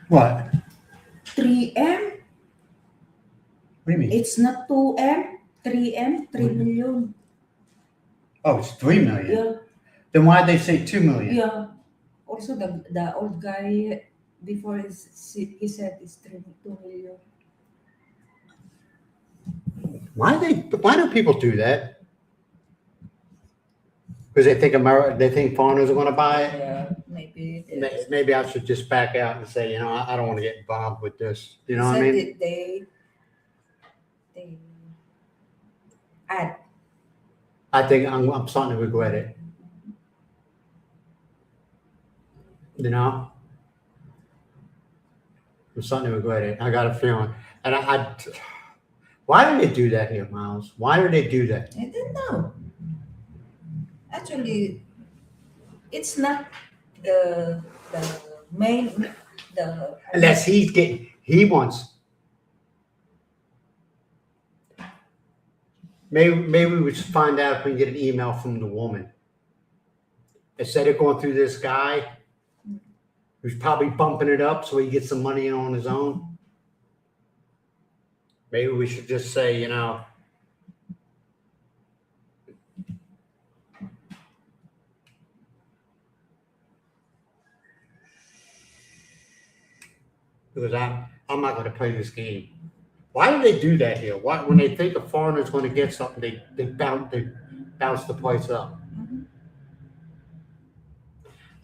What? 3M? What do you mean? It's not 2M. 3M, 3 million. Oh, it's 3 million. Yeah, Then why'd they say 2 million? yeah. Also, the old guy before he said it's 2 million. Why do people do that? Because they think foreigners are going to buy it. Yeah, maybe. Maybe I should just back out and say, I don't want to get involved with this. You know what I Said mean? they add. I think I'm starting to regret it. You know, I'm starting to regret it. I got a feeling, and why do they do that here, Myles? Why do they do that? I don't know. Actually, it's not the main the Unless he wants. Maybe we should find out if we can get an email from the woman. Instead of going through this guy who's probably bumping it up so he gets some money on his own. Maybe we should just say, because I'm not going to play this game. Why do they do that here? Why, when they think a foreigner's going to get something, they bounce the price up.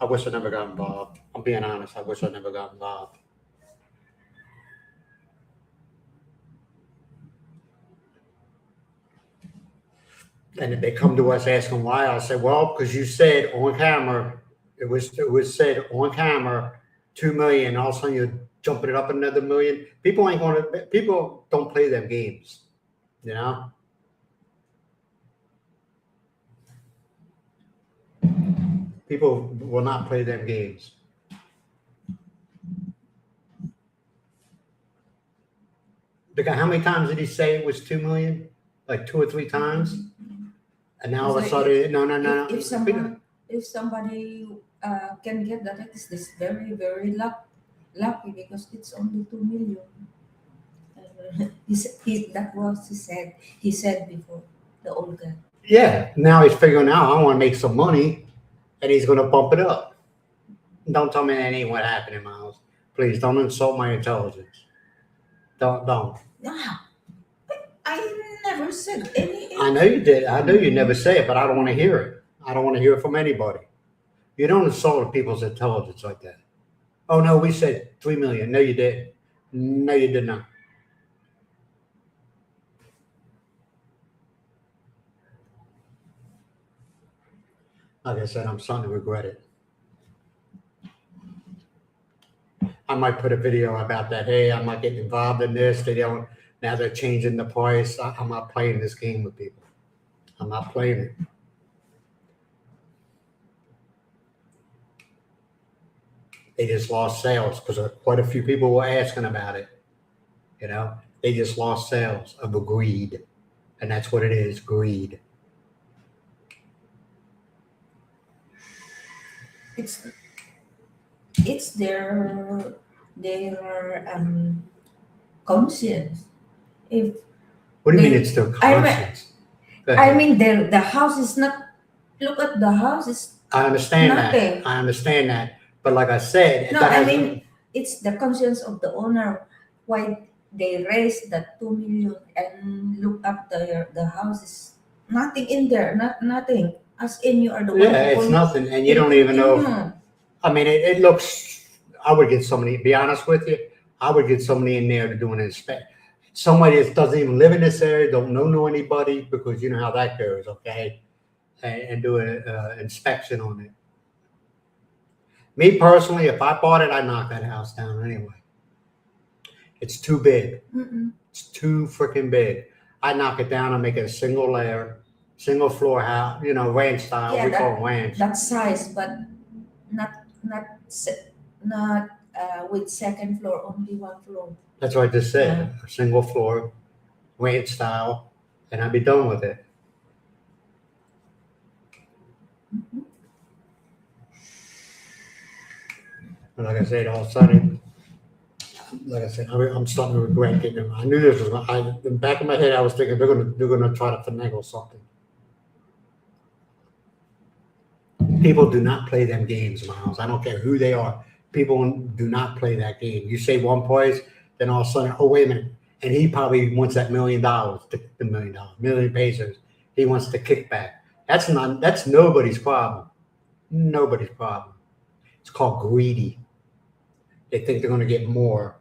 I wish I never got involved. I'm being honest. I wish I never got involved. And if they come to us asking why, I'll say, well, because you said on camera, it was said on camera, 2 million. All of a sudden you're jumping it up another million. People don't play them games, you know? People will not play them games. Because how many times did he say it was 2 million? Like 2 or 3 times? And now all of a sudden, no. If somebody can get that, it is this very, very lucky because it's only 2 million. That was he said before, the old guy. Yeah, now he's figuring out I want to make some money, and he's going to bump it up. Don't tell me that ain't what happened, Myles. Please don't insult my intelligence. Don't. No, I never said any. I know you did. I know you never say it, but I don't want to hear it. I don't want to hear it from anybody. You don't insult people's intelligence like that. Oh no, we said 3 million. No, you did. No, you did not. Like I said, I'm starting to regret it. I might put a video about that. Hey, I'm not getting involved in this. Now they're changing the price. I'm not playing this game with people. I'm not playing it. They just lost sales because quite a few people were asking about it. They just lost sales of greed. And that's what it is, greed. It's their conscience. What do you mean it's their conscience? I mean the house is not. Look at the house. I understand nothing. that. I understand that. But like I said, it's the conscience of the owner. Why they raised that 2 million and look up the house is nothing in there. Nothing. As in you are the one. Yeah, it's nothing, and you don't even know. I mean, it looks. I would get somebody. Be honest with you, I would get somebody in there to do an inspection. Somebody that doesn't even live in this area, don't know anybody, because you know how that goes. Okay, and do an inspection on it. Me personally, if I bought it, I'd knock that house down anyway. It's too big. It's too freaking big. I'd knock it down and make it a single layer, single floor house, ranch style. Yeah, we call it ranch. That size, but not with second floor, only one floor. That's what I just said. Yeah. A single floor, ranch style, and I'd be done with it. But like I said, all of a sudden, like I said, I'm starting to regret getting them. I knew this was. In the back of my head, I was thinking they're gonna try to finagle something. People do not play them games, Miles. I don't care who they are. People do not play that game. You say one place, then all of a sudden, oh wait a minute, and he probably wants that $1 million, the million pesos. He wants the kickback. That's nobody's problem. Nobody's problem. It's called greedy. They think they're going to get more.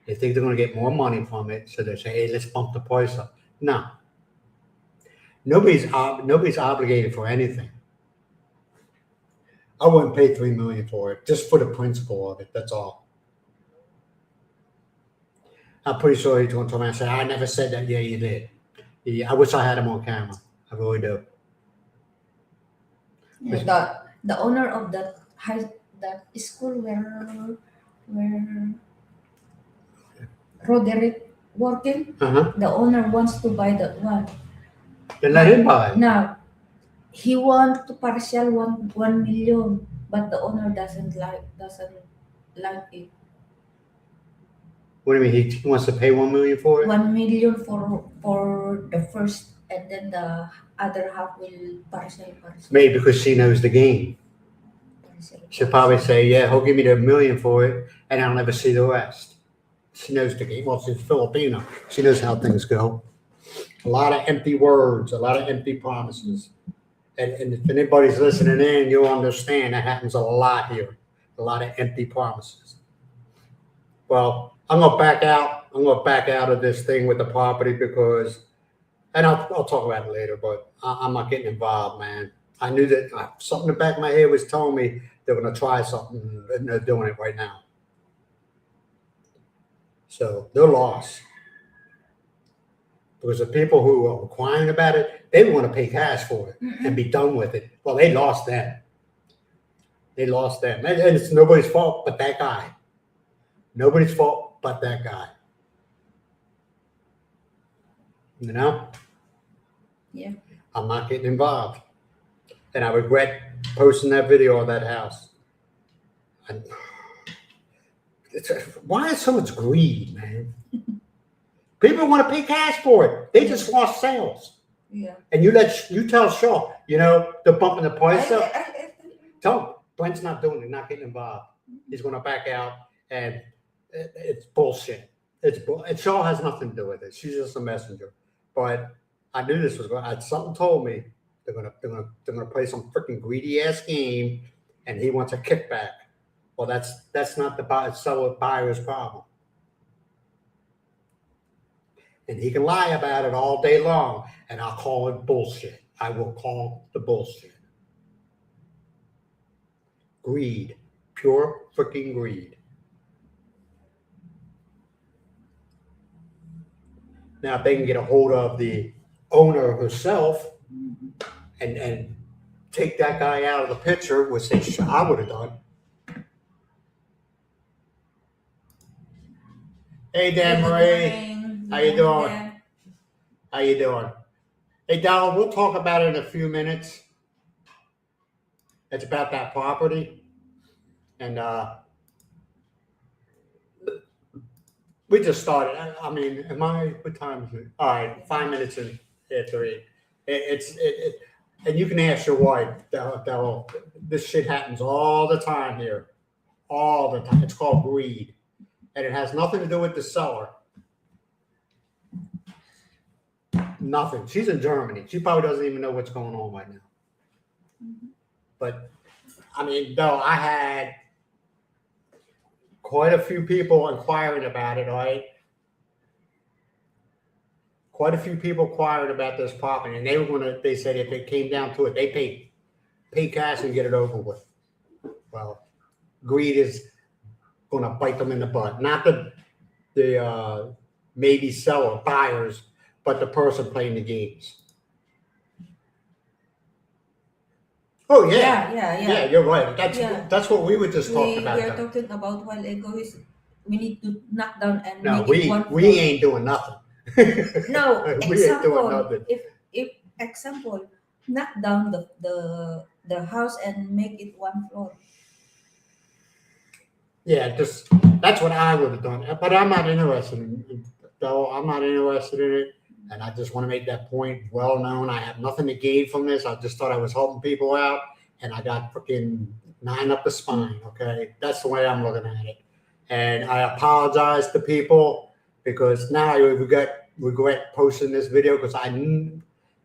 They think they're going to get more money from it, so they say, "Hey, let's bump the price up." No, nobody's obligated for anything. I wouldn't pay $3 million for it, just for the principle of it. That's all. I'm pretty sure he's going to tell me. I said, "I never said that." Yeah, you did. Yeah, I wish I had him on camera. I really do. Yeah, the owner of that school where Roderick working, the owner wants to buy that one. Then let him buy it. Now he want to partial 1 million, but the owner doesn't like it. What do you mean? He wants to pay $1 million for it? 1 million for the first, and then the other half will partial. Maybe because she knows the game. She'll probably say, "Yeah, he'll give me the $1 million for it, and I'll never see the rest." She knows the game. Well, she's Filipino. She knows how things go. A lot of empty words, a lot of empty promises. And if anybody's listening in, you'll understand that happens a lot here. A lot of empty promises. Well, I'm going to back out. I'm going to back out of this thing with the property because, and I'll talk about it later, but I'm not getting involved, man. I knew that something in the back of my head was telling me they're going to try something, and they're doing it right now. So they're lost. Because the people who are inquiring about it, they want to pay cash for it and be done with it. Well, they lost them. They lost them. And it's nobody's fault but that guy. Nobody's fault but that guy. You know? Yeah. I'm not getting involved. And I regret posting that video of that house. Why is so much greed, man? People want to pay cash for it. They just lost sales. Yeah. And you tell Shaw, they're bumping the price up. Tell him Brent's not doing it, not getting involved. He's going to back out, and it's bullshit. And Shaw has nothing to do with it. She's just a messenger. But I knew this was going. Something told me they're gonna play some freaking greedy ass game, and he wants a kickback. Well, that's not the seller buyer's problem. And he can lie about it all day long, and I'll call it bullshit. I will call the bullshit. Greed. Pure freaking greed. Now, if they can get a hold of the owner herself and take that guy out of the picture, which I would have done. Hey, Dan Marie. How you doing? Yeah. How you doing? Hey, Donald, we'll talk about it in a few minutes. It's about that property. And we just started. I mean, what time is it? All right, 5 minutes in after 8. And you can ask your wife. This shit happens all the time here. All the time. It's called greed. And it has nothing to do with the seller. Nothing. She's in Germany. She probably doesn't even know what's going on right now. But, I mean, though, I had quite a few people inquiring about it, right? Quite a few people inquired about this property, and they said if it came down to it, they pay cash and get it over with. Well, greed is going to bite them in the butt. Not the maybe seller, buyers, but the person playing the games. Oh yeah, yeah. You're right. That's what we were just talking about. We are talking about a while ago. We need to knock down and no, make it one. We ain't doing nothing. No, we ain't doing nothing. If example, knock down the house and make it one floor. Yeah, just that's what I would have done. But I'm not interested though. I'm not interested in it, and I just want to make that point well known. I have nothing to gain from this. I just thought I was helping people out, and I got freaking 9 up the spine. Okay, that's the way I'm looking at it, and I apologize to people because now I regret posting this video because in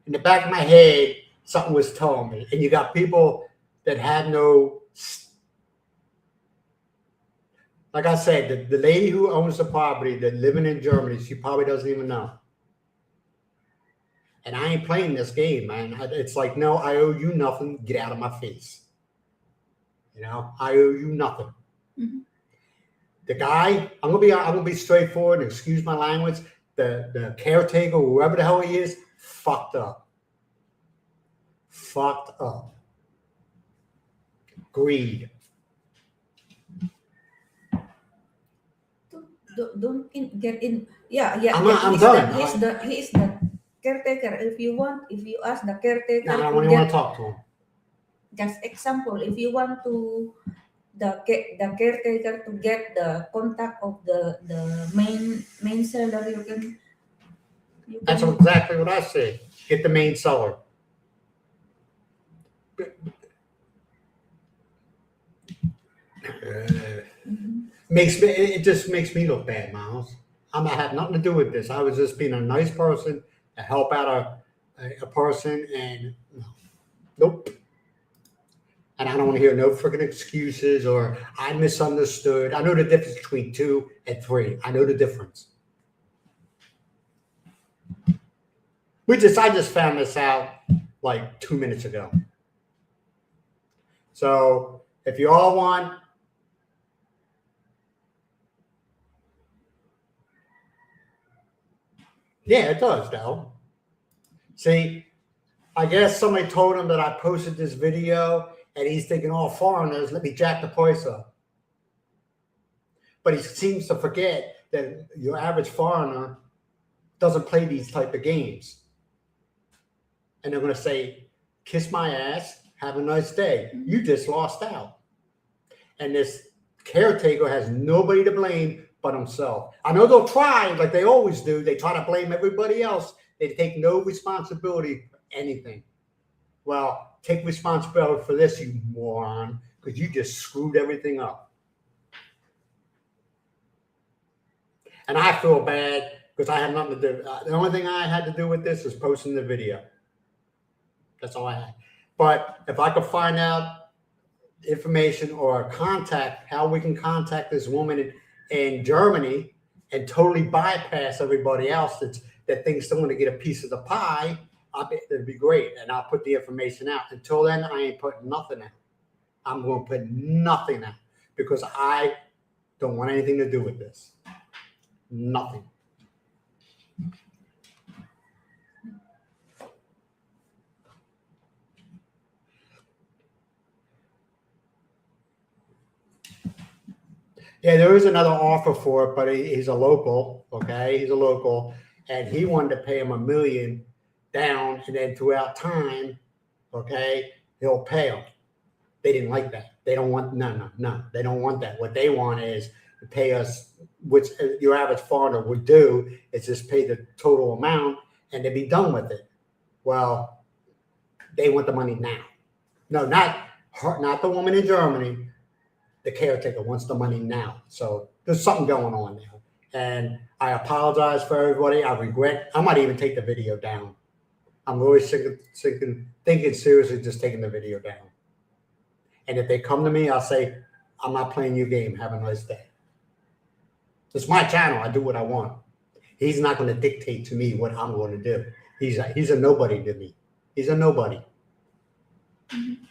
the back of my head something was telling me, and you got people that have no. Like I said, the lady who owns the property that living in Germany, she probably doesn't even know. And I ain't playing this game, man. It's like, no, I owe you nothing. Get out of my face. You know, I owe you nothing. Mm-hmm. The guy, I'm gonna be straightforward and excuse my language. The caretaker, whoever the hell he is, fucked up. Fucked up. Greed. Don't get in. Yeah. I'm done. He is the caretaker. If you ask the caretaker, No, I don't even want to talk to him. Just example, if you want to the caretaker to get the contact of the main seller, you can. That's exactly what I said. Get the main seller. It just makes me look bad, Myles. I have nothing to do with this. I was just being a nice person to help out a person, and nope. And I don't want to hear no freaking excuses or I misunderstood. I know the difference between 2 and 3. I know the difference. I just found this out like 2 minutes ago. So if you all want. Yeah, it does, though. See, I guess somebody told him that I posted this video, and he's thinking, all foreigners, let me jack the price up. But he seems to forget that your average foreigner doesn't play these type of games. And they're going to say, kiss my ass, have a nice day. You just lost out. And this caretaker has nobody to blame but himself. I know they'll try, like they always do. They try to blame everybody else. They take no responsibility for anything. Well, take responsibility for this, you moron, because you just screwed everything up. And I feel bad because I have nothing to do. The only thing I had to do with this is posting the video. That's all I had. But if I could find out information or contact, how we can contact this woman in Germany and totally bypass everybody else that thinks they're going to get a piece of the pie, it'd be great. And I'll put the information out. Until then, I ain't putting nothing out. I'm going to put nothing out because I don't want anything to do with this. Nothing. Yeah, there is another offer for it, but he's a local, okay? He's a local, and he wanted to pay him $1 million down, and then throughout time, okay, he'll pay them. They didn't like that. They don't want, no. They don't want that. What they want is to pay us, which your average foreigner would do, is just pay the total amount, and they'd be done with it. Well, they want the money now. No, not her, not the woman in Germany. The caretaker wants the money now. So there's something going on there. And I apologize for everybody. I regret. I might even take the video down. I'm really thinking seriously just taking the video down. And if they come to me, I'll say, I'm not playing your game. Have a nice day. It's my channel. I do what I want. He's not going to dictate to me what I'm going to do. He's a nobody to me. He's a nobody. Mm-hmm.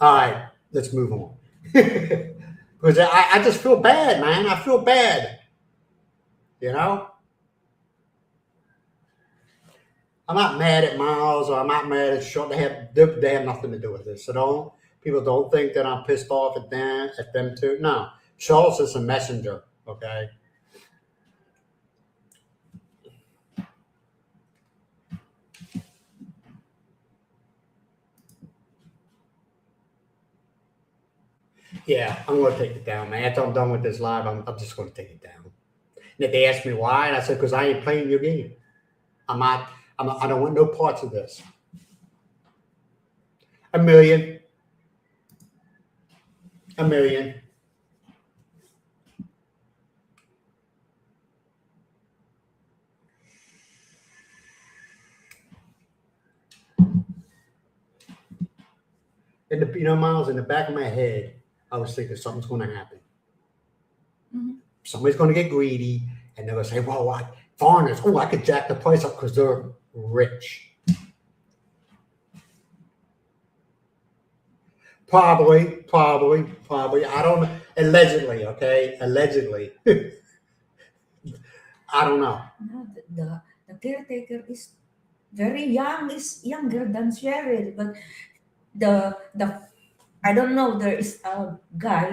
All right, let's move on. Because I just feel bad, man. I feel bad. You know? I'm not mad at Myles or I'm not mad at Short. They have nothing to do with this. So people don't think that I'm pissed off at them too. No. Schultz is a messenger, okay? Yeah, I'm gonna take it down, man. After I'm done with this live, I'm just gonna take it down. And if they asked me why, and I said, because I ain't playing your game. I'm not. I don't want no parts of this. A million. A million. Miles, in the back of my head, I was thinking something's going to happen. Mhm. Somebody's going to get greedy, and they're going to say, "Well, what foreigners? Oh, I could jack the price up because they're rich." Probably. I don't know. Allegedly, okay? Allegedly. I don't know. No, the caretaker is very young, is younger than Cheryl, but the I don't know. There is a guy,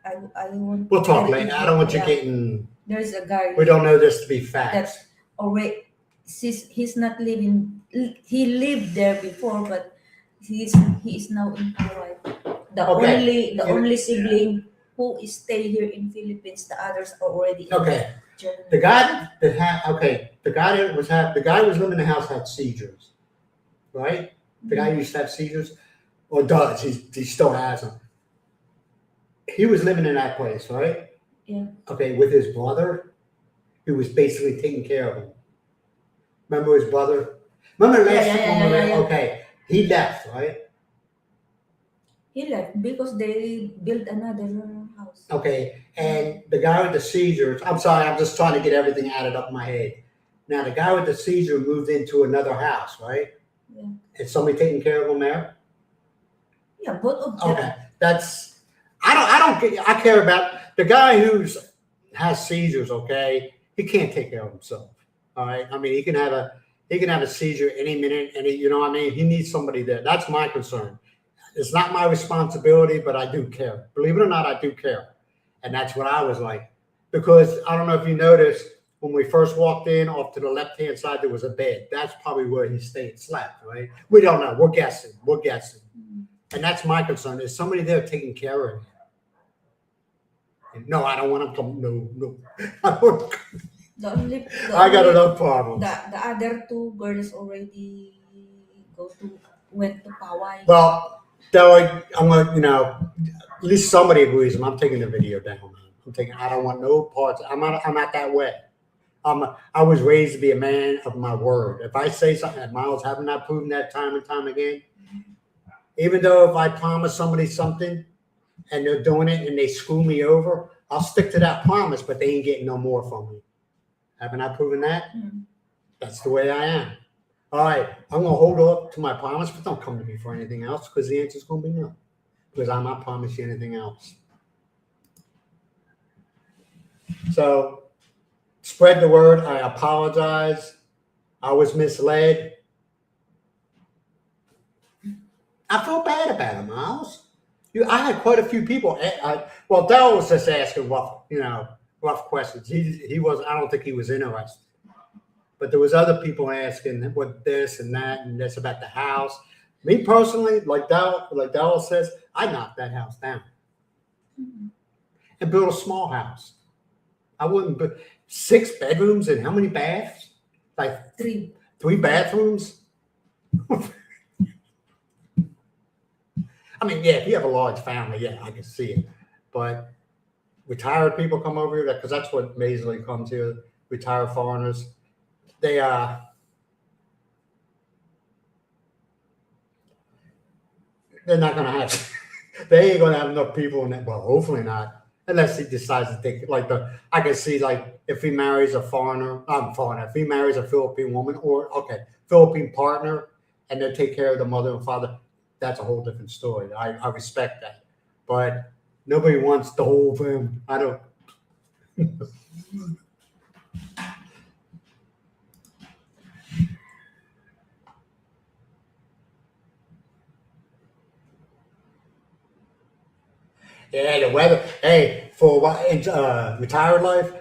that I want. We'll talk get later. I into- don't want you yeah, getting. There's a guy We don't know this to be that facts. already. He's not living. He lived there before, but he is now in Hawaii. The Okay. only sibling who is stay here in Philippines. The others are already in Okay. Germany. The guy that had the guy who was living in the house had seizures, right? The guy who used to have seizures, or does, he still has them. He was living in that place, right? Yeah. Okay, with his brother, who was basically taking care of him. Remember his brother? Remember last Yeah. Okay, he left, right? He left because they built another house. Okay, and the guy with the seizures, I'm sorry, I'm just trying to get everything added up in my head. Now, the guy with the seizure moved into another house, right? Yeah. Is somebody taking care of him there? Yeah, both of them. Okay, I care about the guy has seizures. Okay, he can't take care of himself. All right, I mean he can have a seizure any minute, and what I mean. He needs somebody there. That's my concern. It's not my responsibility, but I do care. Believe it or not, I do care, and that's what I was like, because I don't know if you noticed when we first walked in, off to the left hand side there was a bed. That's probably where he stayed and slept. Right? We don't know. We're guessing. And that's my concern. Is somebody there taking care of him? No, I don't want him to. No. I got enough problems. The other two girls already went to Hawaii. Well, I'm gonna, at least somebody agrees, and I'm taking the video down. I don't want no parts. I'm not that way. I was raised to be a man of my word. If I say something, and Myles haven't not proven that time and time again. Even though if I promise somebody something and they're doing it and they screw me over, I'll stick to that promise, but they ain't getting no more from me. Haven't I proven that? Mm. That's the way I am. All right, I'm going to hold up to my promise, but don't come to me for anything else, because the answer is going to be no, because I'm not promising you anything else. So spread the word. I apologize. I was misled. I feel bad about it, Myles. I had quite a few people. Well, Daryl was just asking rough questions. He was. I don't think he was interested. But there was other people asking what this and that and this about the house. Me personally, like Daryl says, I knocked that house down and built a small house. I wouldn't. 6 bedrooms and how many baths? Like 3. 3 bathrooms. I mean, yeah, if you have a large family, yeah, I can see it. But retired people come over here, because that's what majorly comes here. Retired foreigners, they're not gonna have. They ain't gonna have enough people in that. Well, hopefully not, unless he decides to take I can see if he marries a foreigner. If he marries a Philippine woman or Philippine partner, and they take care of the mother and father. That's a whole different story. I respect that, but nobody wants the whole family. I don't. Yeah, the weather. Hey, for retired life,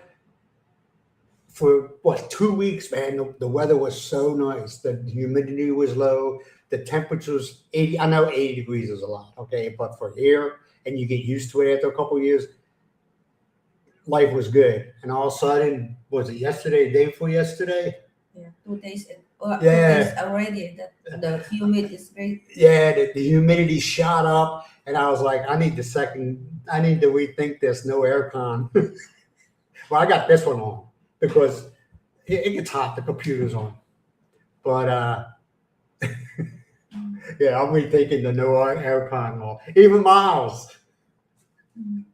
for 2 weeks, man, the weather was so nice. The humidity was low. The temperature's 80. I know 80 degrees is a lot, okay, but for here and you get used to it after a couple of years, life was good. And all of a sudden, was it yesterday, the day before yesterday? Yeah, 2 days. 2 Yeah. days already. That the humid is great. Yeah, the humidity shot up, and I was like, I need to rethink this. No aircon. Well, I got this one on because it gets hot. The computer's on, but yeah, I'm rethinking the no aircon on. Even Myles, Mm.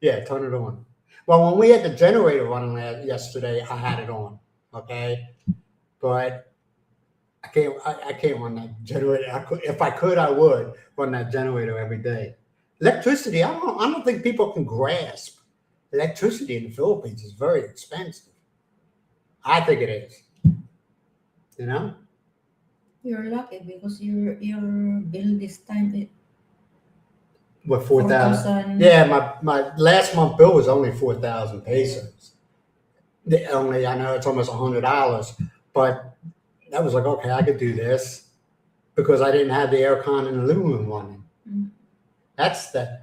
yeah, turn it on. Well, when we had the generator running yesterday, I had it on. Okay, but I can't run that generator. If I could, I would run that generator every day. Electricity, I don't think people can grasp. Electricity in the Philippines is very expensive. I think it is. You know? You're lucky because your bill this time is What, 4,000? 4,000. Yeah, my last month bill was only 4,000 pesos. I know it's almost $100, but that was like, okay, I could do this because I didn't have the aircon in the living room running. Mm. That's the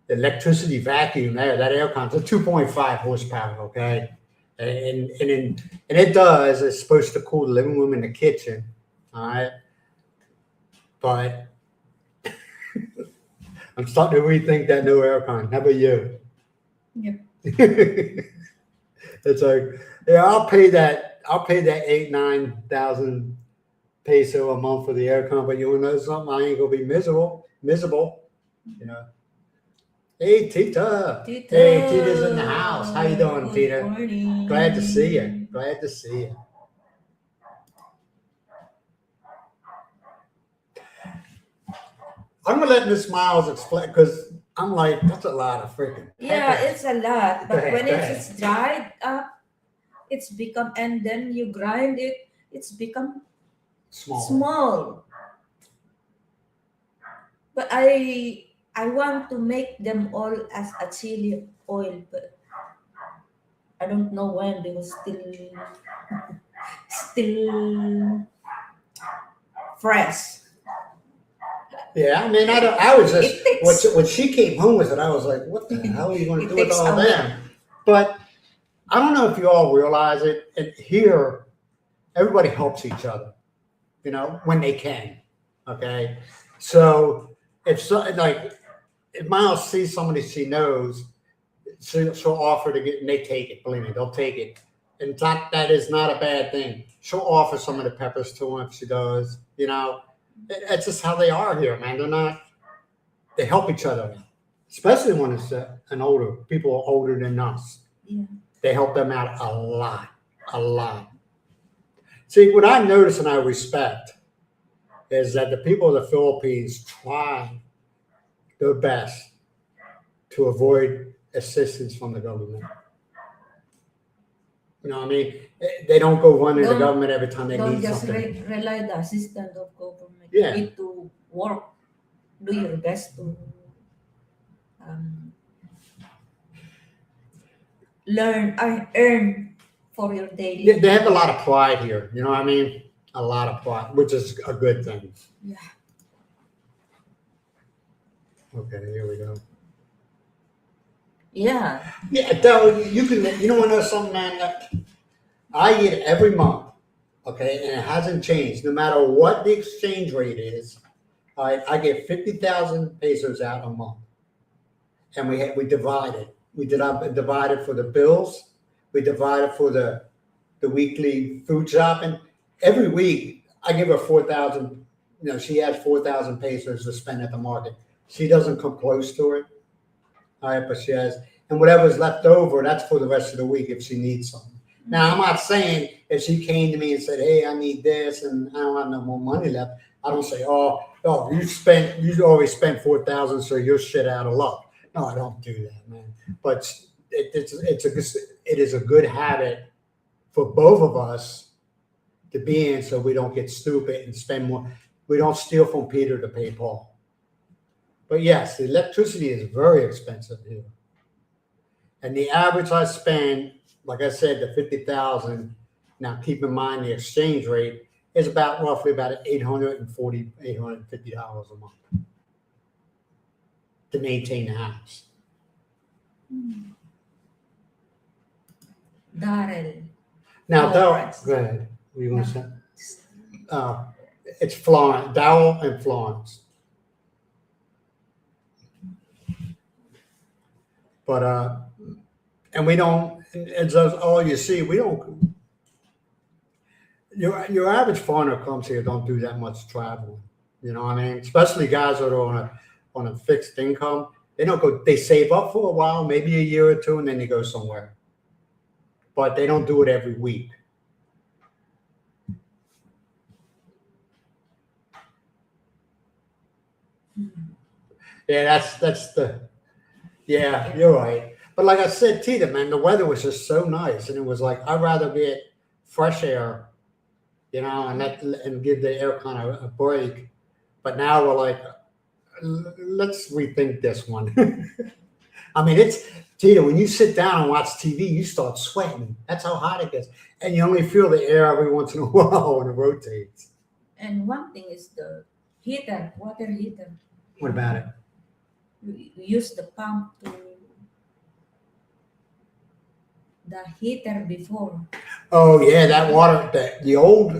electricity vacuum there. That aircon's a 2.5 horsepower, okay? And it does. It's supposed to cool the living room and the kitchen, all right? But I'm starting to rethink that new aircon. How about you? Yep. It's like, yeah, I'll pay that 8,000-9,000 peso a month for the aircon, but you wanna know something? I ain't gonna be miserable, you know. Hey, Tita. Tita. Hey, Tita's in the house. How you doing, Good Tita? morning. Glad to see you. Glad to see you. I'm gonna let Miss Myles explain because I'm like, that's a lot of freaking. Yeah, peppers. it's a lot. But Go when ahead. it's dried up, it's become, and then you grind it, it's become small. But I want to make them all as a chili oil, but I don't know when because still fresh. Yeah, I mean, I was just It takes- when she came home with it, I was like, what the hell are you going to It do with takes all a that? But I don't know if you all realize it. And here, everybody helps each other, you know, when they can. Okay, so if Myles sees somebody she knows, she'll offer to get, and they take it. Believe me, they'll take it. In fact, that is not a bad thing. She'll offer some of the peppers to him if she does. You know, that's just how they are here, man. They help each other out, especially when it's people are older than us. Yeah. They help them out a lot. See, what I notice and I respect is that the people of the Philippines try their best to avoid assistance from the government. You know what I mean? They don't go running to the government every time they Don't need just something. rely the assistance of government. Yeah. You need to work, do your best to earn for your daily. They have a lot of pride here. You know what I mean? A lot of pride, which is a good thing. Yeah. Okay, here we go. Yeah. Yeah, you know what, know something, man? That I get every month, okay, and it hasn't changed. No matter what the exchange rate is, I get 50,000 pesos out a month, and we divide it. We divide it for the bills. We divide it for the weekly food shopping. Every week, I give her 4,000. You know, she has 4,000 pesos to spend at the market. She doesn't come close to it. All right, but she has, and whatever's left over, that's for the rest of the week if she needs something. Now, I'm not saying if she came to me and said, "Hey, I need this," and I don't have no more money left, I don't say, "Oh, you always spent 4,000, so you're shit out of luck." No, I don't do that, man. But it is a good habit for both of us to be in, so we don't get stupid and spend more. We don't steal from Peter to pay Paul. But yes, the electricity is very expensive here. And the average I spend, like I said, the 50,000, now keep in mind the exchange rate is roughly about $850 a month. to maintain the house. Darrell. Now, Florence. go ahead. What are you going to say? It's Florence, Dowell and Florence. But and we don't. It's just all you see. We don't. Your average foreigner comes here don't do that much traveling. You know what I mean? Especially guys that are on a fixed income. They don't go. They save up for a while, maybe a year or two, and then they go somewhere. But they don't do it every week. Yeah, that's the. Yeah, you're right. But like I said, Tita, man, the weather was just so nice, and it was like I'd rather get fresh air, you know, and give the air kind of a break. But now we're like, let's rethink this one. I mean, it's Tita. When you sit down and watch TV, you start sweating. That's how hot it gets, and you only feel the air every once in a while when it rotates. And one thing is the heater, water heater. What about it? We use the pump to the heater before. Oh yeah, that water, the old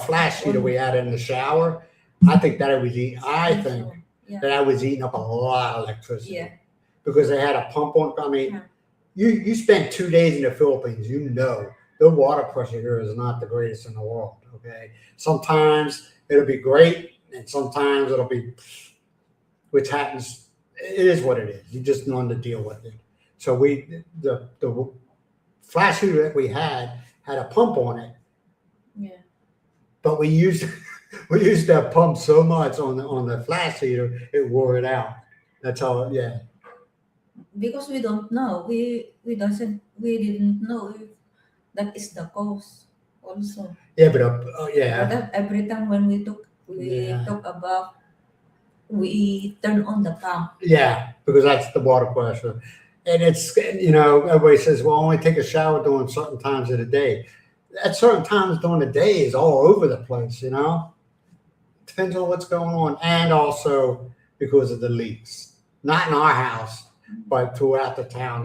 flash heater we had in the shower. I think that it was eating. I think Yeah. that I was eating up a lot of electricity. Yeah. Because they had a pump on. I mean, Yeah. you spent 2 days in the Philippines. You know the water pressure here is not the greatest in the world. Okay, sometimes it'll be great, and sometimes it'll be, which happens. It is what it is. You just learn to deal with it. So the flash heater that we had a pump on it. Yeah. But we used that pump so much on the flash heater, it wore it out. That's how. Yeah. Because we don't know. We didn't know if that is the cause also. Yeah, but yeah. But that every time when we talk about, we turn on the pump. Yeah, because that's the water pressure. And it's, everybody says, well, only take a shower during certain times of the day. At certain times during the day is all over the place, Depends on what's going on. And also because of the leaks. Not in our house, but throughout the town.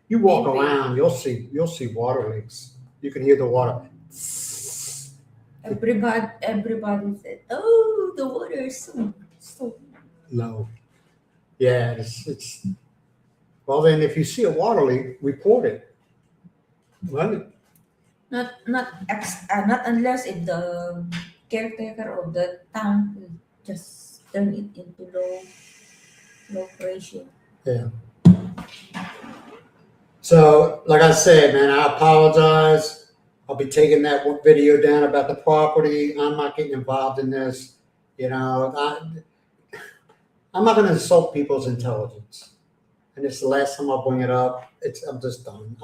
You walk around, you'll see water leaks. You can hear the water. Everybody said, oh, the water is so low. Yeah, it's well, then if you see a water leak, report it. Right? Not unless if the caretaker of the tank will just turn it into low pressure. Yeah. So, like I said, man, I apologize. I'll be taking that video down about the property. I'm not getting involved in this. I'm not going to insult people's intelligence. And it's the last time I'll bring it up. I'm just done.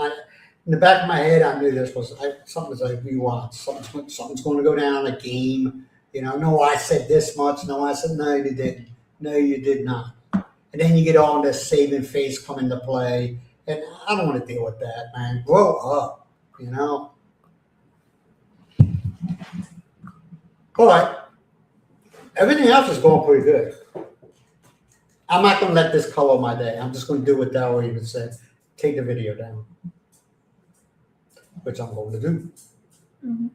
In the back of my head, I knew this was something's like we watch. Something's going to go down a game. No, I said this much. No, I said no, you didn't. No, you did not. And then you get all this saving face come into play. And I don't want to deal with that, man. Grow up, But everything else is going pretty good. I'm not going to let this color my day. I'm just going to do what Darryl even said. Take the video down. Which I'm going to do. Mm-hmm.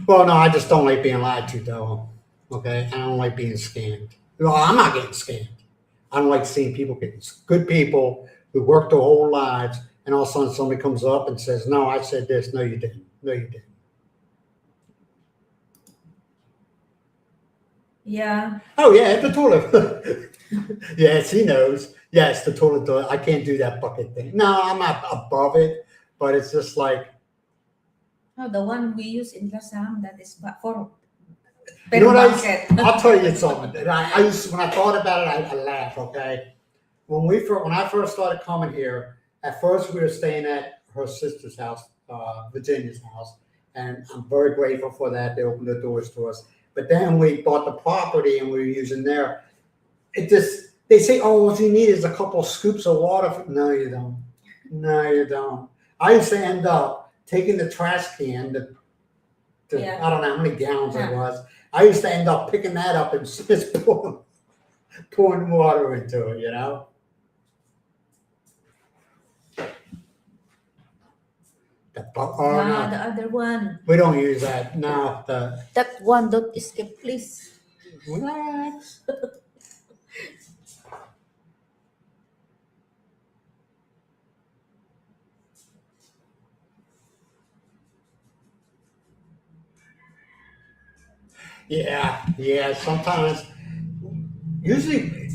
Well, no, I just don't like being lied to, though. Okay? I don't like being scammed. Well, I'm not getting scammed. I don't like seeing people getting good people who work their whole lives, and all of a sudden somebody comes up and says, no, I said this. No, you didn't. No, you didn't. Yeah. Oh, yeah, the toilet. Yes, he knows. Yes, the toilet. I can't do that bucket thing. No, I'm not above it, but it's just like. Oh, the one we use in Lasam, that is for You know what I'll tell you something. When I thought about it, I laughed. Okay, when I first started coming here, at first we were staying at her sister's house, Virginia's house, and I'm very grateful for that. They opened the doors to us. But then we bought the property and we were using there. They They say, oh, what you need is a couple scoops of water. No, you don't. No, you don't. I used to end up taking the trash can, Yeah. I don't know how many gallons Yeah. it was. I used to end up picking that up and just pouring water into it, you know? Oh, No, no. the other one. We don't use that. No, That one, don't escape, please. relax. Yeah. Sometimes, usually,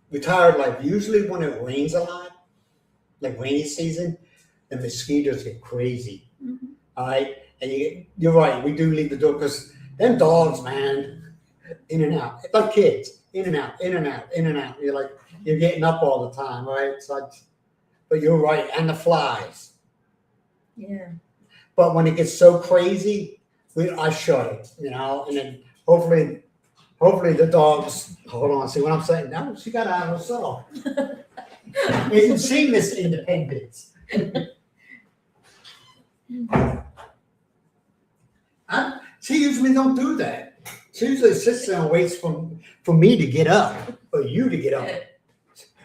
retired life, usually when it rains a lot, like rainy season, the mosquitoes get crazy. Mhm. All right. And you're right. We do leave the door because them dogs, man, in and out. It's like kids, in and out, in and out, in and out. You're like, you're getting up all the time, right? But you're right. And the flies. Yeah. But when it gets so crazy, I shut it, you know, and then hopefully the dogs, hold on, see what I'm saying? No, she got out herself. Isn't she Miss Independence? She usually don't do that. She usually sits there and waits for me to get up, or you to get up.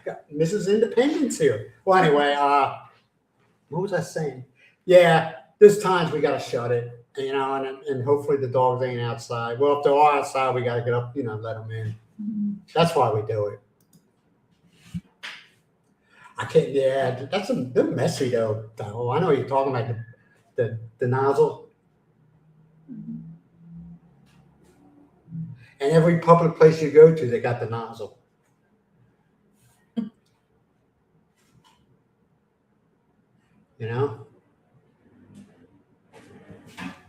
Got Mrs. Independence here. Well, anyway, what was I saying? Yeah, there's times we gotta shut it, you know, and hopefully the dogs ain't outside. Well, if they are outside, we gotta get up, you know, let them in. Mhm. That's why we do it. I can't. Yeah, they're messy though. I know what you're talking about the nozzle. Mhm. And every public place you go to, they got the nozzle. You know,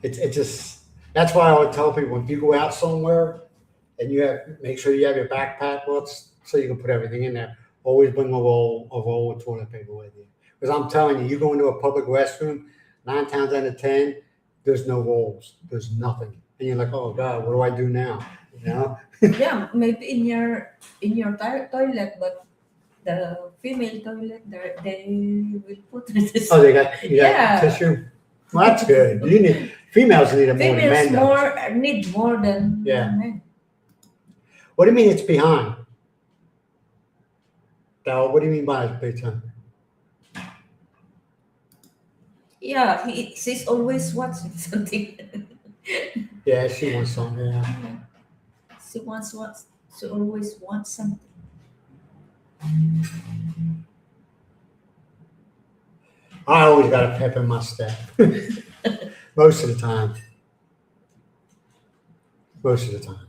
it's just that's why I would tell people if you go out somewhere and make sure you have your backpack so you can put everything in there. Always bring a roll of toilet paper with you. Because I'm telling you, you go into a public restroom, 9 times out of 10, there's no rolls, there's nothing, and you're like, oh God, what do I do now? You know? Yeah, maybe in your toilet, but the female toilet, they will put this. Oh, you got Yeah. tissue. Well, that's good. Females need it more than men. Females need more than Yeah. men. What do you mean it's behind? Dal, what do you mean by it's behind? Yeah, she's always watching something. Yeah, she wants something. Yeah. She wants what? She always wants something. I always got a pep in my step. Most of the time. Most of the time.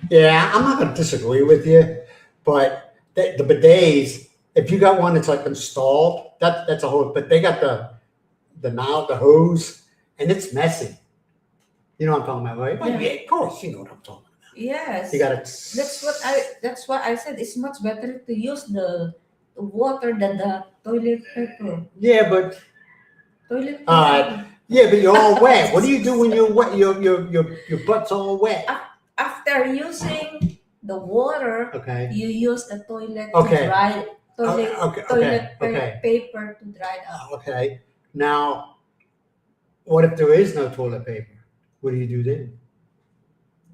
Yeah, I'm not going to disagree with you, but the bidets, if you got one that's like installed, that's a whole. But they got the hose, and it's messy. You know what I'm talking about, right? Yeah. Yeah, of course, you know what I'm talking about. Yes. You got to. That's what I said. It's much better to use the water than the toilet paper. Yeah, but Toilet paper. all right. Yeah, but you're all wet. What do you do when you're wet? Your butt's all wet. After using the water, Okay. you use the toilet Okay. to dry toilet Okay. paper to dry it up. Okay. Now, what if there is no toilet paper? What do you do then?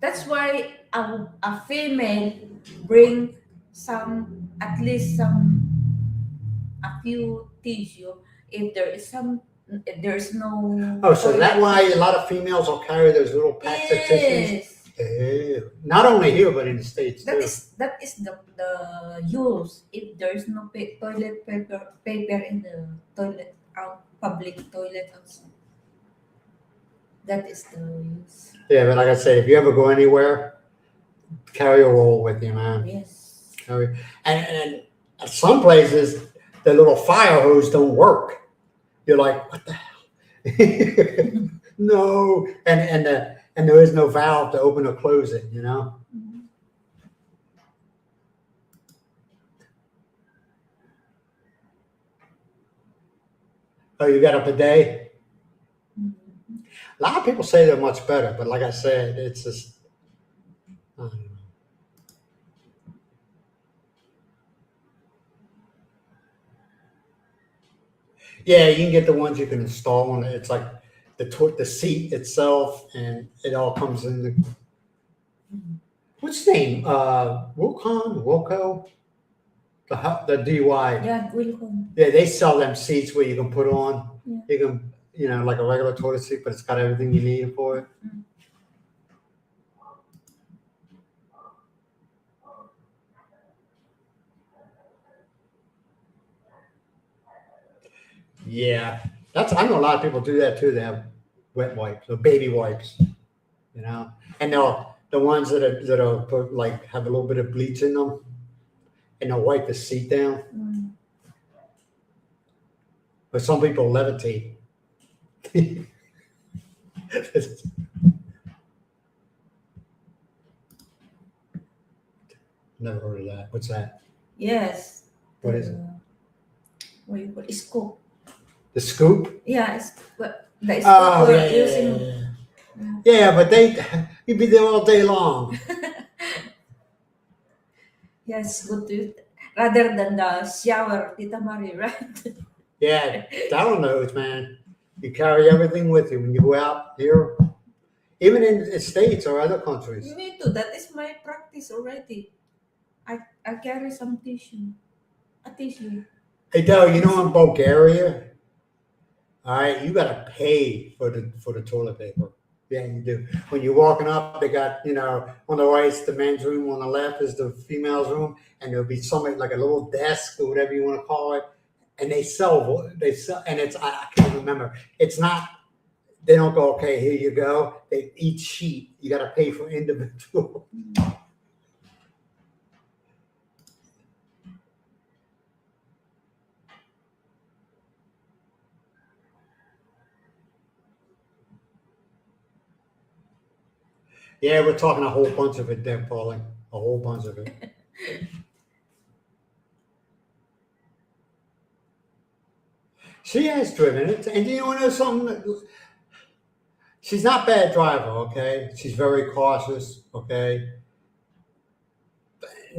That's why a female bring at least a few tissue if there's no. Oh, so that's toilet why paper. a lot of females will carry those little packs of tissues. Yes. Ew. Not only here, but in the States That too. is the use if there's no toilet paper in the toilet public toilet outside. That is the use. Yeah, but like I said, if you ever go anywhere, carry a roll with you, man. Yes. And at some places, the little fire hose don't work. You're like, what the hell? No, and there is no valve to open or close it. You know. Mhm. Oh, you got a bidet? Mhm. A lot of people say they're much better, but like I said, it's just, I don't know. Yeah, you can get the ones you can install on it. It's like the seat itself, and it all comes in the, what's his name? Wilco, the DY. Yeah, welcome. Yeah, they sell them seats where you can put on. Yeah. You can, like a regular toilet seat, but it's got everything you need for it. Mm. Yeah, I know a lot of people do that too. They have wet wipes or baby wipes, and the ones that are put, like, have a little bit of bleach in them, and they'll wipe the seat down. Mm. But some people levitate. Never heard of that. What's that? Yes. What is it? What you call it? Scoop. The scoop? Yeah, it's what the scoop Oh, we're yeah, using. yeah. Yeah, but you'd be there all day long. Yes, good to rather than the shower, Tita Marie, right? Yeah, downloads, man. You carry everything with you when you go out here, even in the States or other countries. Me too. That is my practice already. I carry some tissue. A tissue. Hey, Del, in Bulgaria, all right, you gotta pay for the toilet paper. Yeah, you do. When you're walking up, they got, on the right is the men's room, on the left is the female's room, and there'll be something like a little desk or whatever you want to call it, and they sell, and it's, I can't remember. It's not. They don't go, okay, here you go. Each sheet you got to pay for individual. Yeah, we're talking a whole bunch of it there, Paulie. A whole bunch of it. She has driven it, and you know something? She's not a bad driver, okay? She's very cautious, okay?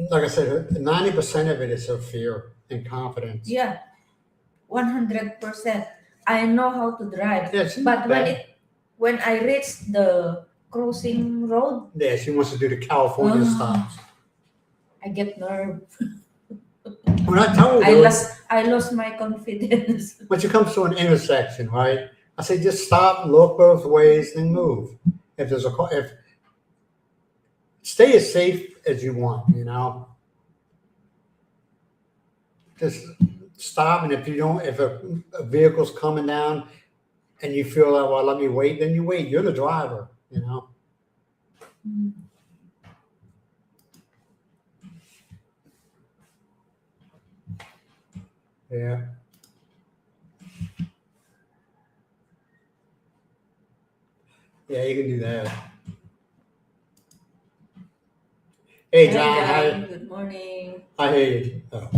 Like I said, 90% of it is her fear and confidence. Yeah, 100%. I know how to drive, Yeah, she's but not bad. when I reach the crossing road, Yeah, she wants to do the California stops. I get nerve. When I tell her, I lost my confidence. when she comes to an intersection, right? I say, just stop, look both ways, and move. If there's a car, stay as safe as you want, Just stop, and if a vehicle's coming down, and you feel that, well, let me wait, then you wait. You're the driver, Mm. Yeah. Yeah, you can do that. Hey, John, Hi, good morning. I hear you. Oh.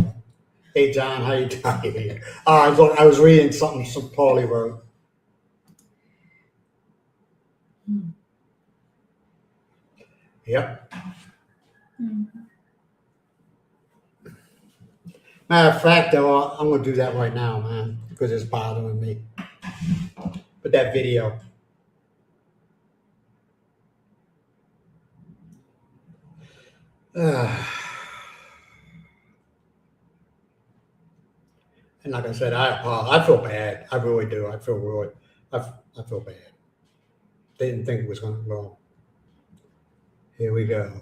Hey, John, how you doing? I was reading something some Paulie wrote. Hmm. Yep. Hmm. Matter of fact, though, I'm going to do that right now, man, because it's bothering me. But that video. And like I said, I feel bad. I really do. I feel bad. Didn't think it was going to go. Here we go.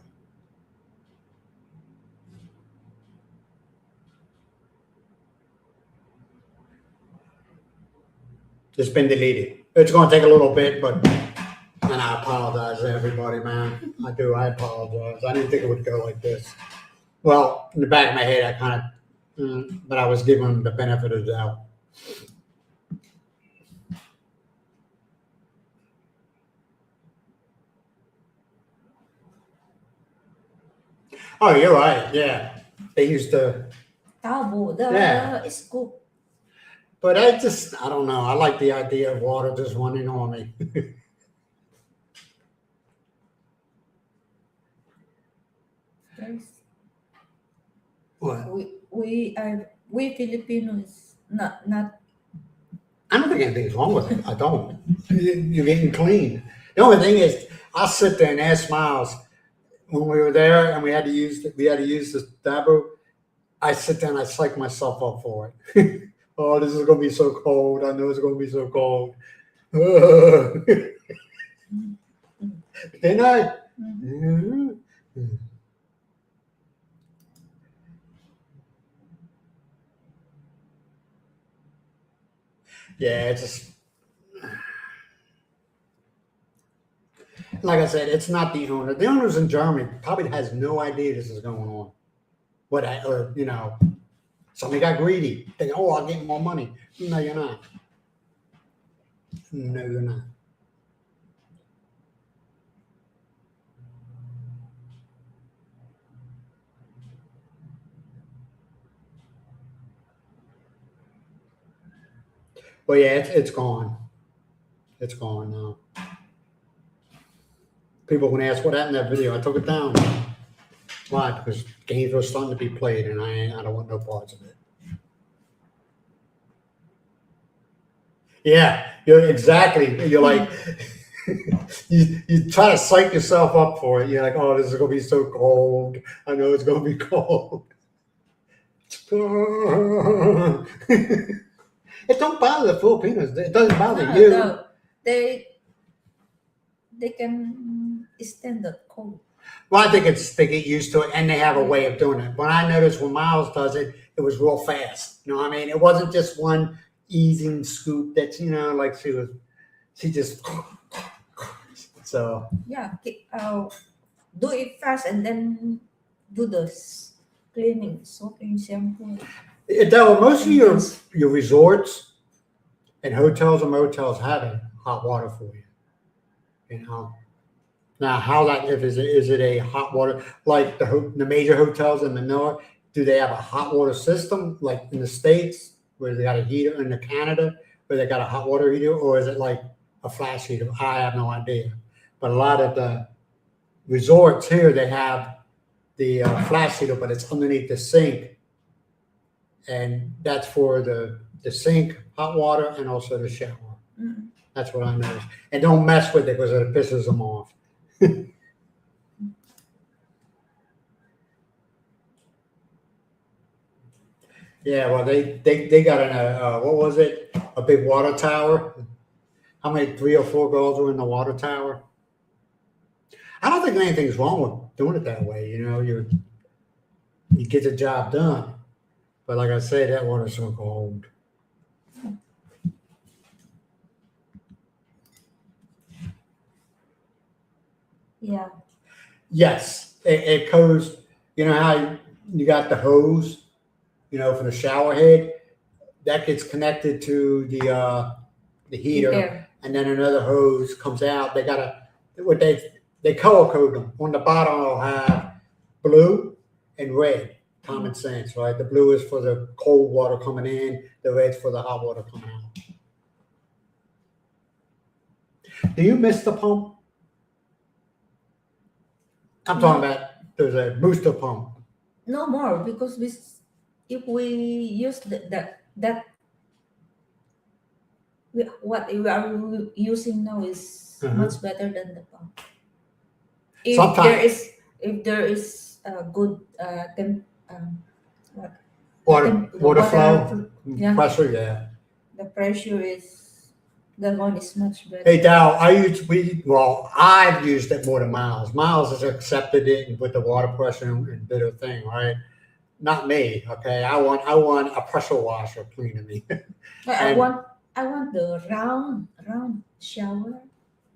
It's been deleted. It's going to take a little bit, and I apologize to everybody, man. I do. I apologize. I didn't think it would go like this. Well, in the back of my head, I kind of, but I was giving them the benefit of the doubt. Oh, you're right. Yeah, they used to. Tabo, Yeah. scoop. But I don't know. I like the idea of water just running on me. There's, What? we Filipinos not I don't think anything's wrong with it. I don't. You're getting clean. The only thing is, I'll sit there and ask Myles when we were there and we had to use the Dabu. I sit there and I psych myself up for it. Oh, this is gonna be so cold. I know it's gonna be so cold. Didn't I? Mhm. Yeah, it's just like I said, it's not the owner. The owner's in Germany probably has no idea this is going on. Or somebody got greedy. Think, oh, I'll get more money. No, you're not. No, you're not. Well, yeah, it's gone. It's gone now. People can ask what happened to that video. I took it down. Why? Because games were starting to be played, and I don't want no parts of it. Yeah, you're like you try to psych yourself up for it. You're like, oh, this is gonna be so cold. I know it's gonna be cold. It don't bother the Filipinos. It doesn't bother no, you. no, they can stand the cold. Well, I think they get used to it and they have a way of doing it. But I noticed when Myles does it, it was real fast. You know what I mean? It wasn't just one easing scoop that's, like she just, so. Yeah, do it fast and then do the cleaning, soaking, shampoo. Most of your resorts and hotels and motels have hot water for you. You know. Now, how that is it a hot water like the major hotels in Manila? Do they have a hot water system like in the States where they got a heater, in Canada where they got a hot water heater, or is it like a flash heater? I have no idea. But a lot of the resorts here they have the flash heater, but it's underneath the sink, and that's for the sink hot water and also the shower. Mm. That's what I noticed. And don't mess with it because it pisses them off. Yeah, well, they got in what was it? A big water tower. How many? 3 or 4 girls were in the water tower. I don't think anything's wrong with doing it that way. You get the job done. But like I said, that water's so cold. Yeah. Yes, it goes. You know how you got the hose, for the shower head, that gets connected to the heater, There. and then another hose comes out. They color code them. On the bottom, they'll have blue and red. Common sense, right? The blue is for the cold water coming in. The red's for the hot water coming out. Do you miss the pump? I'm talking about there's a booster pump. No more because if we use that what we are using now is much better than the pump. If Sometimes there is a good water flow, yeah, pressure, yeah. the pressure is the one is much better. Hey Dow, I've used it more than Myles. Myles has accepted it and put the water pressure and did a thing, right? Not me, okay. I want a pressure washer cleaning me. I want the round shower,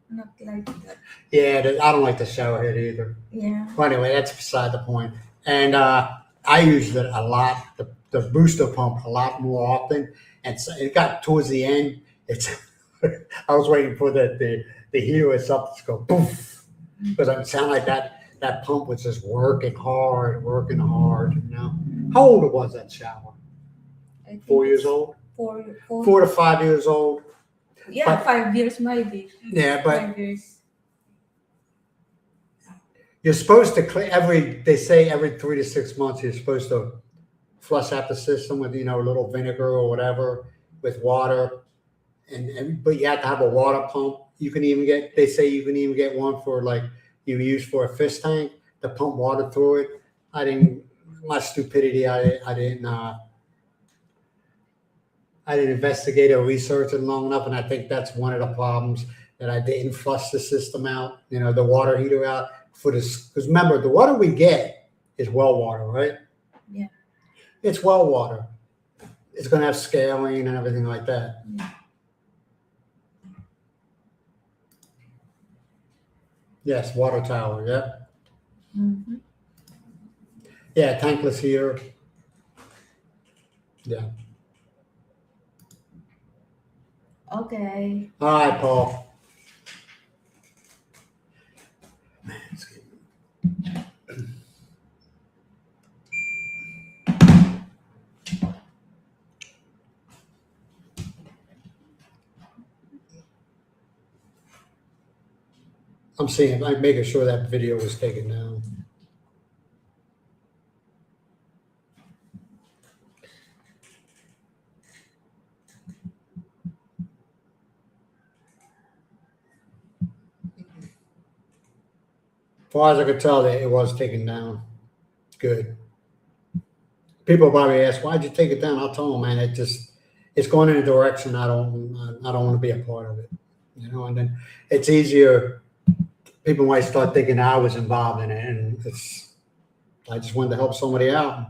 not like that. Yeah, I don't like the shower head either. Yeah. Well, anyway, that's beside the point. And I used it a lot, the booster pump a lot more often. And so it got towards the end. I was waiting for the heater itself to go poof, because it sounded like that pump was just working hard. How old was that shower? I think 4 years it's old? 4 4 to 5 years old. yeah, but- 5 years maybe. Yeah, but 5 years. you're supposed to they say every 3 to 6 months, you're supposed to flush out the system with, a little vinegar or whatever with water. But you have to have a water pump. They say you can even get one for like you use for a fish tank to pump water through it. My stupidity, I didn't investigate or research it long enough. And I think that's one of the problems, that I didn't flush the system out, the water heater out for this. Because remember, the water we get is well water, right? Yeah. It's well water. It's going to have scaling and everything like that. Yeah. Yes, water tower. Yeah. Mm-hmm. Yeah, tankless heater. Yeah. Okay. All right, Paul. I'm making sure that video was taken down. As far as I could tell, that it was taken down. Good. People probably ask, "Why'd you take it down?" I'll tell them, man, it's going in a direction I don't want to be a part of it. And then it's easier. People might start thinking I was involved in it, and I just wanted to help somebody out.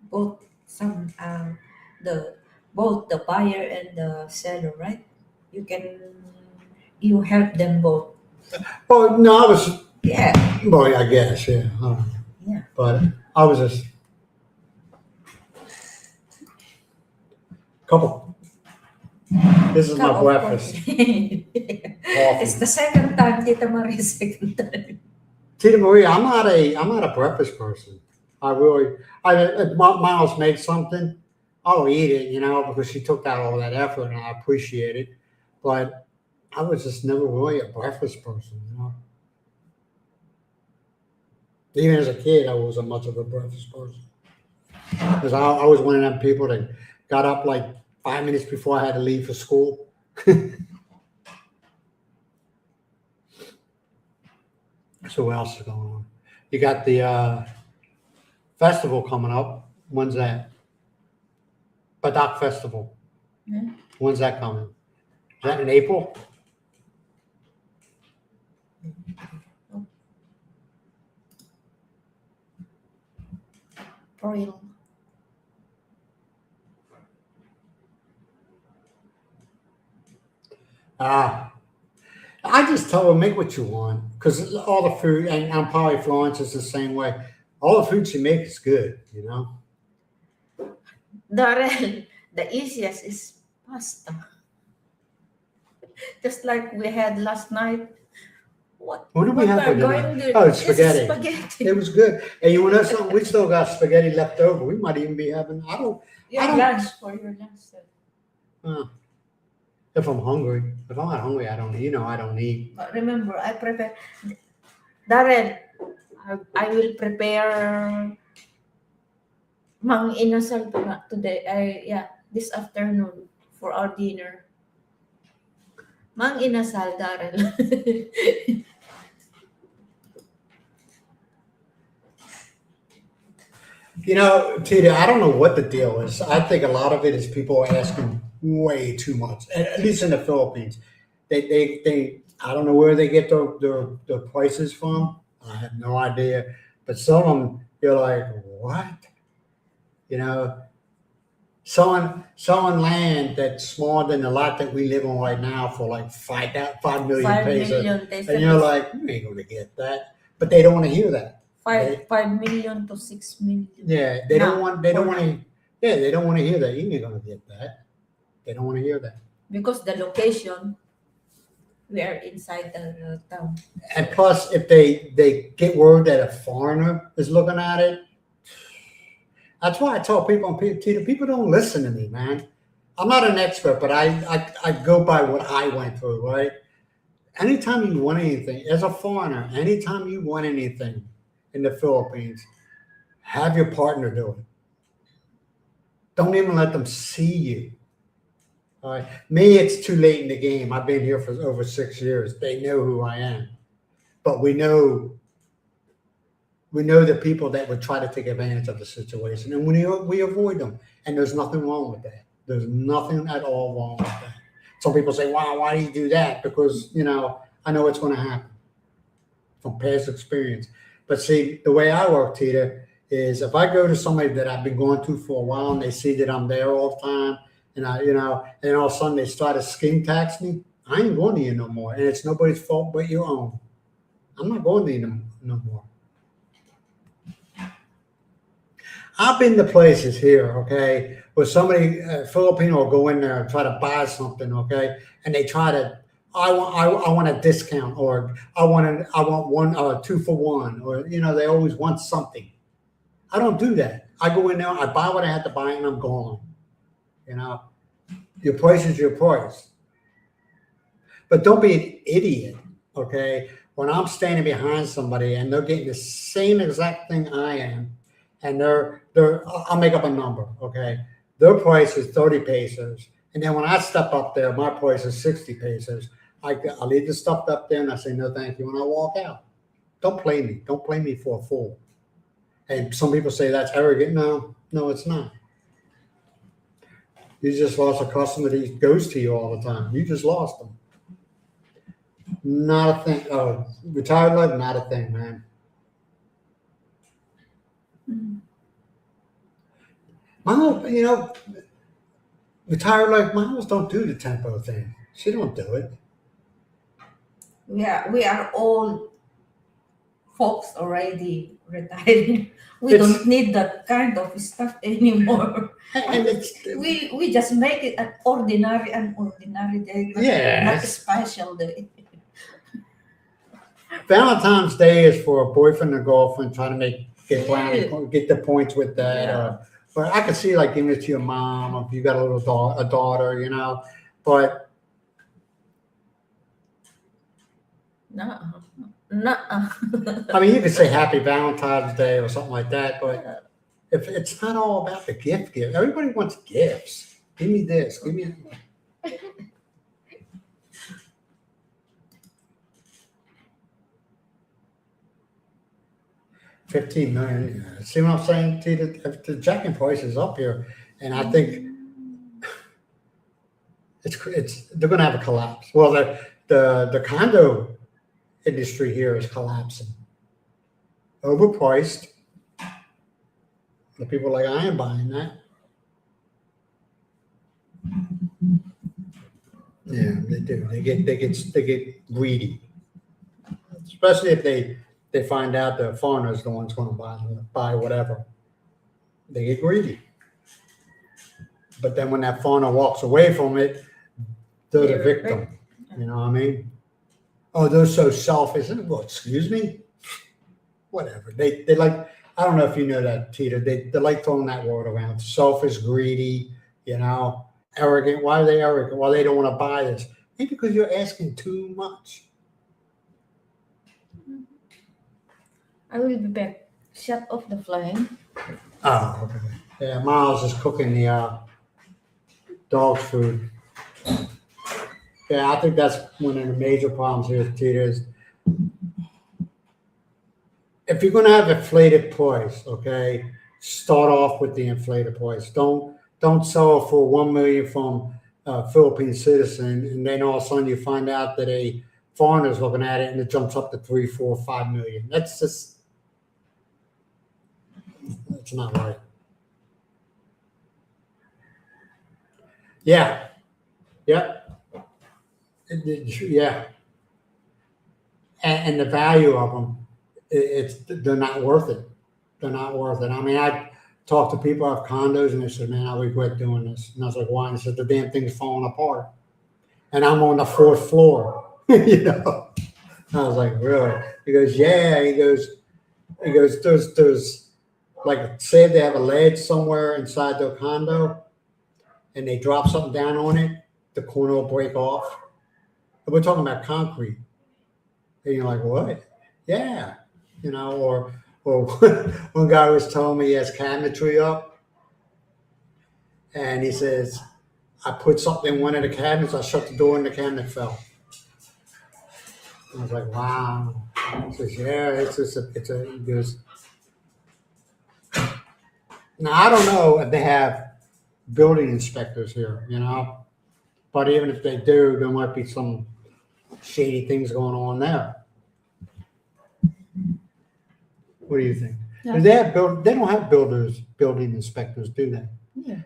Both both the buyer and the seller, right? You help them both. Well, no, I was. Yeah. Boy, I guess, yeah. Yeah. But I was just couple. This is my Of breakfast. course. Coffee. It's the second time, Tita Marie, second time. Tita Marie, I'm not a breakfast person. If Myles made something, I'll eat it, because she took out all that effort, and I appreciate it. But I was just never really a breakfast person, Even as a kid, I wasn't much of a breakfast person. Because I was one of them people that got up like 5 minutes before I had to leave for school. So what else is going on? You got the festival coming up. When's that? Badak Festival. Yeah. When's that coming? Is that in April? For real. I just tell them, make what you want, because all the food, and probably Florence is the same way. All the food she makes is good, Darrell, the easiest is pasta. Just like we had last night. What What do we have for dinner? Oh, it's spaghetti. Spaghetti. It was good. And you know something? We still got spaghetti left over. We might even be having. Your lunch for your lunch. Sir. If I'm hungry. If I'm not hungry, I don't eat. I don't eat. But remember, I prepare. Darrell, I will prepare mang inasal today. This afternoon for our dinner. Mang inasal, Darrell. Tita, I don't know what the deal is. I think a lot of it is people are asking way too much, at least in the Philippines. They I don't know where they get their prices from. I have no idea. But some of them, you're like, what? Selling land that's smaller than the lot that we live on right now for like 5 million 5 pesos. million pesos. And you're like, you ain't going to get that. But they don't want to hear that. 5 million to 6 million. Yeah, they don't want to hear that. You ain't going to get that. They don't want to hear that. Because the location. We are inside the town. And plus, if they get word that a foreigner is looking at it, that's why I tell people, Tita, people don't listen to me, man. I'm not an expert, but I go by what I went through, right? Anytime you want anything, as a foreigner, anytime you want anything in the Philippines, have your partner do it. Don't even let them see you. All right. Me, it's too late in the game. I've been here for over 6 years. They know who I am. But we know the people that would try to take advantage of the situation, and we avoid them. And there's nothing wrong with that. There's nothing at all wrong with that. Some people say, "Wow, why do you do that?" Because I know what's going to happen from past experience. But see, the way I work, Tita, is if I go to somebody that I've been going to for a while, and they see that I'm there all the time, and and all of a sudden they start to skin tax me, I ain't going to you no more, and it's nobody's fault but your own. I'm not going to you no more. I've been to places here, okay, where somebody Filipino will go in there and try to buy something, okay, and they try to, I want a discount, or I want one 2 for 1, or they always want something. I don't do that. I go in there, I buy what I have to buy, and I'm gone. Your price is your price. But don't be an idiot, okay? When I'm standing behind somebody and they're getting the same exact thing I am, and I'll make up a number, okay? Their price is 30 pesos. And then when I step up there, my price is 60 pesos. I leave the stuff up there and I say, no, thank you. And I walk out. Don't play me. Don't play me for a fool. And some people say that's arrogant. No, it's not. You just lost a customer that goes to you all the time. You just lost them. Not a thing. Retired life, not a thing, man. Mom, retired life moms don't do the tempo thing. She don't do it. We are all folks already retired. We don't need that kind of stuff anymore. And it's we just make it an ordinary day, not a special day. Valentine's Day is for a boyfriend or girlfriend trying to get the points with that. Yeah. But I could see like giving it to your mom if you got a daughter, But No. I mean, you could say Happy Valentine's Day or something like that. But if it's not all about the gift, everybody wants gifts. Give me this. Give me. $15 million. See what I'm saying? The jacking price is up here, and I think they're going to have a collapse. Well, the condo industry here is collapsing. Overpriced. The people like, I ain't buying that. Yeah, they do. They get greedy, especially if they find out the foreigner's the one's going to buy whatever. They get greedy. But then when that foreigner walks away from it, they're the victim. You know what I mean? Oh, they're so selfish. Well, excuse me? Whatever. They like, I don't know if you know that, Tita. They like throwing that word around. Selfish, greedy, arrogant. Why are they arrogant? Why they don't want to buy this? Maybe because you're asking too much. I will be back. Shut off the flame. Oh, okay. Yeah, Myles is cooking the dog food. Yeah, I think that's one of the major problems here, Tita, is if you're going to have inflated price, okay, start off with the inflated price. Don't sell it for $1 million from a Philippine citizen, and then all of a sudden you find out that a foreigner's looking at it and it jumps up to 3, 4, 5 million. That's not right. Yeah. Yep. Yeah. And the value of them, they're not worth it. They're not worth it. I mean, I talked to people who have condos and they said, man, I regret doing this. And I was like, why? And they said, the damn thing's falling apart. And I'm on the 4th floor. You know, I was like, really? He goes, yeah. He goes, there's like, say they have a ledge somewhere inside their condo, and they drop something down on it, the corner will break off. And we're talking about concrete. And you're like, what? Yeah. You know, or one guy was telling me he has cabinetry up, and he says, I put something in one of the cabinets, I shut the door and the cabinet fell. I was like, wow. He says, yeah, he goes, now I don't know if they have building inspectors here, you know, but even if they do, there might be some shady things going on there. What do you think? Yeah. Do they have they don't have building inspectors, do they? Yeah.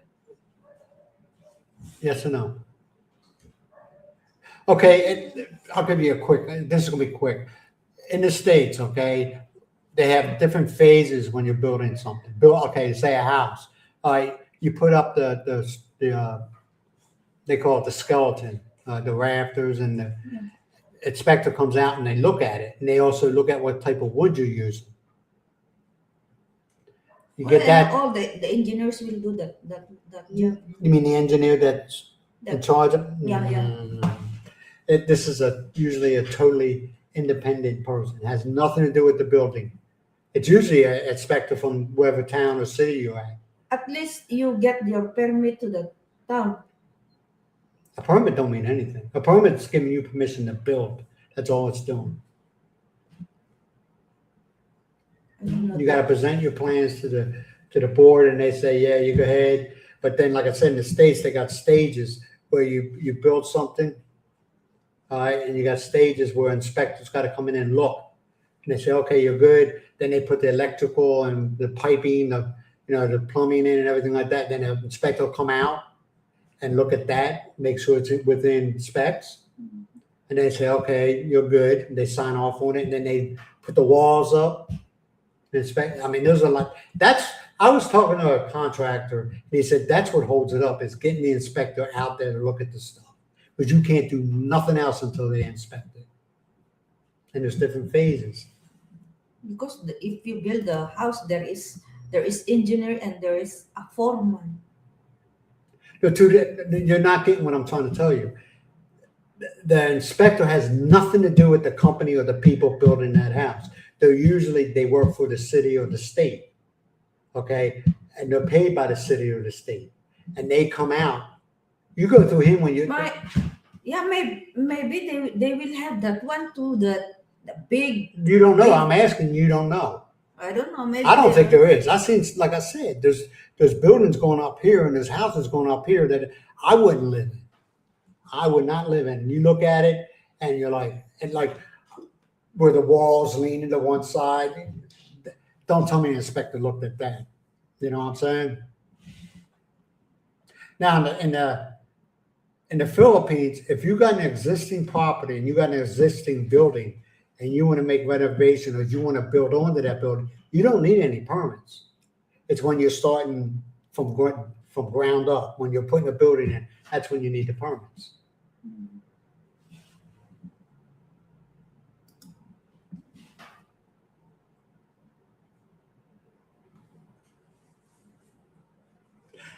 Yes or no? Okay, I'll give you a quick, this is gonna be quick. In the States, okay, they have different phases when you're building something. Okay, say a house. You put up they call it the skeleton, the rafters, and the inspector comes out and they look at it, and they also look at what type of wood you're using. You get that? All the engineers will do that job. You mean the engineer that's in charge of? Yeah. This is usually a totally independent person. It has nothing to do with the building. It's usually an inspector from wherever town or city you're at. At least you get your permit to the town. A permit don't mean anything. A permit's giving you permission to build. That's all it's doing. You got to present your plans to the board, and they say, yeah, you go ahead. But then, like I said, in the States, they got stages where you build something, and you got stages where inspectors got to come in and look. And they say, okay, you're good. Then they put the electrical and the piping, the plumbing in and everything like that. Then the inspector will come out and look at that, make sure it's within specs. And they say, okay, you're good. And they sign off on it, and then they put the walls up. Inspect. I mean, there's a lot. I was talking to a contractor, and he said that's what holds it up is getting the inspector out there to look at the stuff, because you can't do nothing else until they inspect it. And there's different phases. Because if you build a house, there is engineer and there is a foreman. You're not getting what I'm trying to tell you. The inspector has nothing to do with the company or the people building that house. They work for the city or the state, okay? And they're paid by the city or the state. And they come out. You go through him when you... Maybe they will have that one too, the big... You don't know. I'm asking you don't know. I don't know. Maybe I don't think there is. I seen, like I said, there's buildings going up here and there's houses going up here that I wouldn't live in. I would not live in. You look at it and you're like, where the walls leaning to one side. Don't tell me the inspector looked at that. You know what I'm saying? Now, in the Philippines, if you got an existing property and you got an existing building and you want to make renovation or you want to build onto that building, you don't need any permits. It's when you're starting from ground up. When you're putting a building in, that's when you need the permits.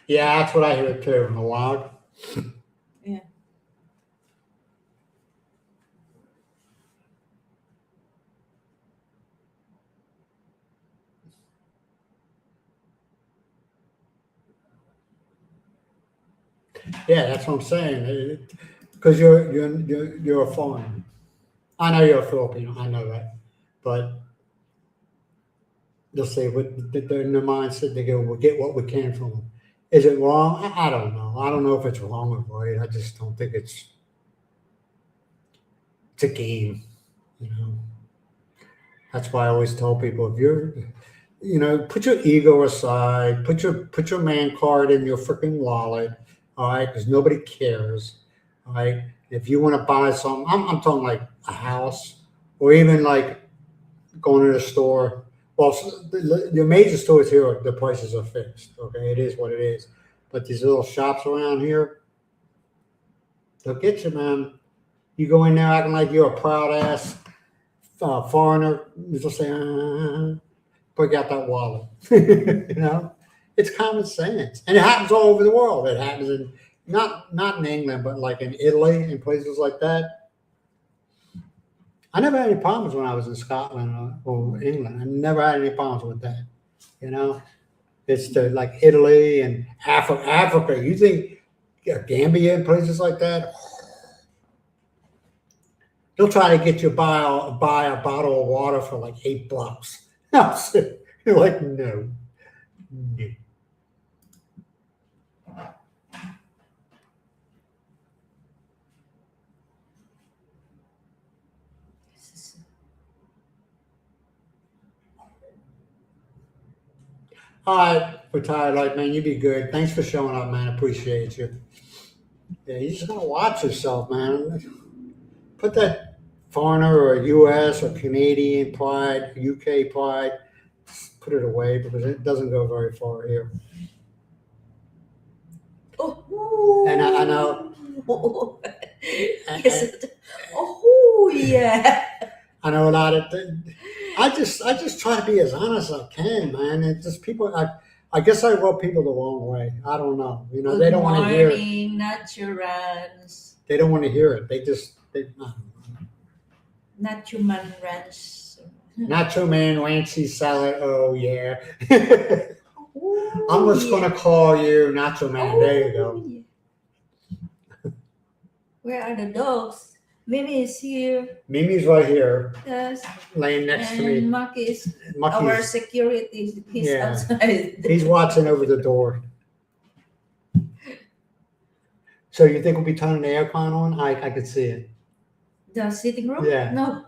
Yeah, that's what I hear too, in the log. Yeah. Yeah, that's what I'm saying. Because you're a foreigner. I know you're a Filipino. I know that, but they'll say they're in their mindset. They go, "We'll get what we can from them." Is it wrong? I don't know. I don't know if it's wrong or right. I just don't think it's a game. You know, that's why I always tell people, if you're, put your ego aside, put your man card in your freaking wallet, all right, because nobody cares, all right. If you want to buy something, I'm talking like a house, or even like going to the store. Well, the major stores here, the prices are fixed. Okay, it is what it is. But these little shops around here, they'll get you, man. You go in there acting like you're a proud ass foreigner. You just say, break out that wallet. You know, it's common sense, and it happens all over the world. It happens in not in England, but like in Italy and places like that. I never had any problems when I was in Scotland or England. I never had any problems with that. You know, it's like Italy and Africa. You think Gambia and places like that, they'll try to get you to buy a bottle of water for like $8. You're like, no, no. All right, retired life, man. You be good. Thanks for showing up, man. Appreciate you. Yeah, you just gotta watch yourself, man. Put that foreigner or US or Canadian pride, UK pride, put it away because it doesn't go very far here. Oh, And I know. Yes. Oh, yeah. I know a lot of things. I just try to be as honest as I can, man. It's just people. I guess I rub people the wrong way. I don't know. You know, they don't want to hear it. Good morning, naturals. They don't want to hear it. Not human ranch. Nacho man, ranchy salad. Oh yeah. Oh, I'm just yeah. gonna call you Nacho man. There you go. Oh, yeah. Where are the dogs? Mimi is here. Mimi's right here, Yes. laying next to And me. Maki is Mucky, our security. He's Yeah. outside. he's watching over the door. So you think we'll be turning the aircon on? I could see it. The sitting room? Yeah. No.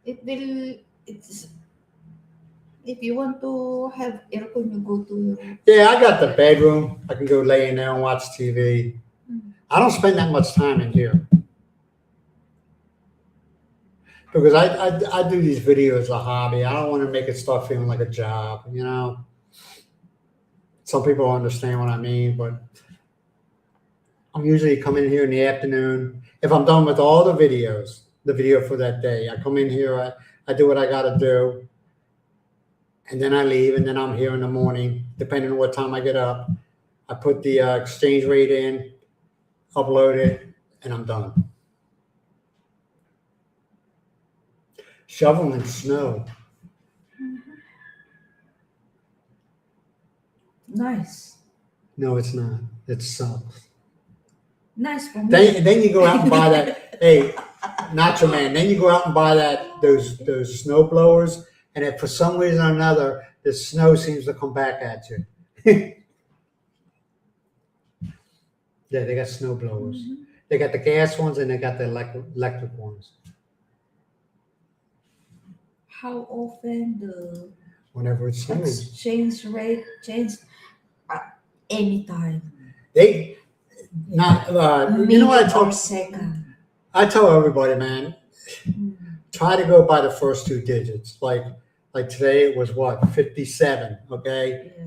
It's if you want to have aircon, you go to your. Yeah, I got the bedroom. I can go lay in there and watch TV. I don't spend that much time in here because I do these videos as a hobby. I don't want to make it start feeling like a job, you know. Some people understand what I mean, but I'm usually coming here in the afternoon. If I'm done with all the video for that day, I come in here, I do what I got to do, and then I leave, and then I'm here in the morning, depending on what time I get up. I put the exchange rate in, upload it, and I'm done. Shoveling snow. Nice. No, it's not. It sucks. Nice for me. Then you go out and buy that. Hey, Nacho man. Then you go out and buy those snow blowers, and if for some reason or another the snow seems to come back at you. Yeah, they got snow blowers. Mm-hmm. They got the gas ones and they got the electric ones. How often the Whenever it snows, exchange rate change? Anytime. they not. You know what I tell everybody, man. Try to go by the first two digits. Like today it was what 57. Okay, Yeah.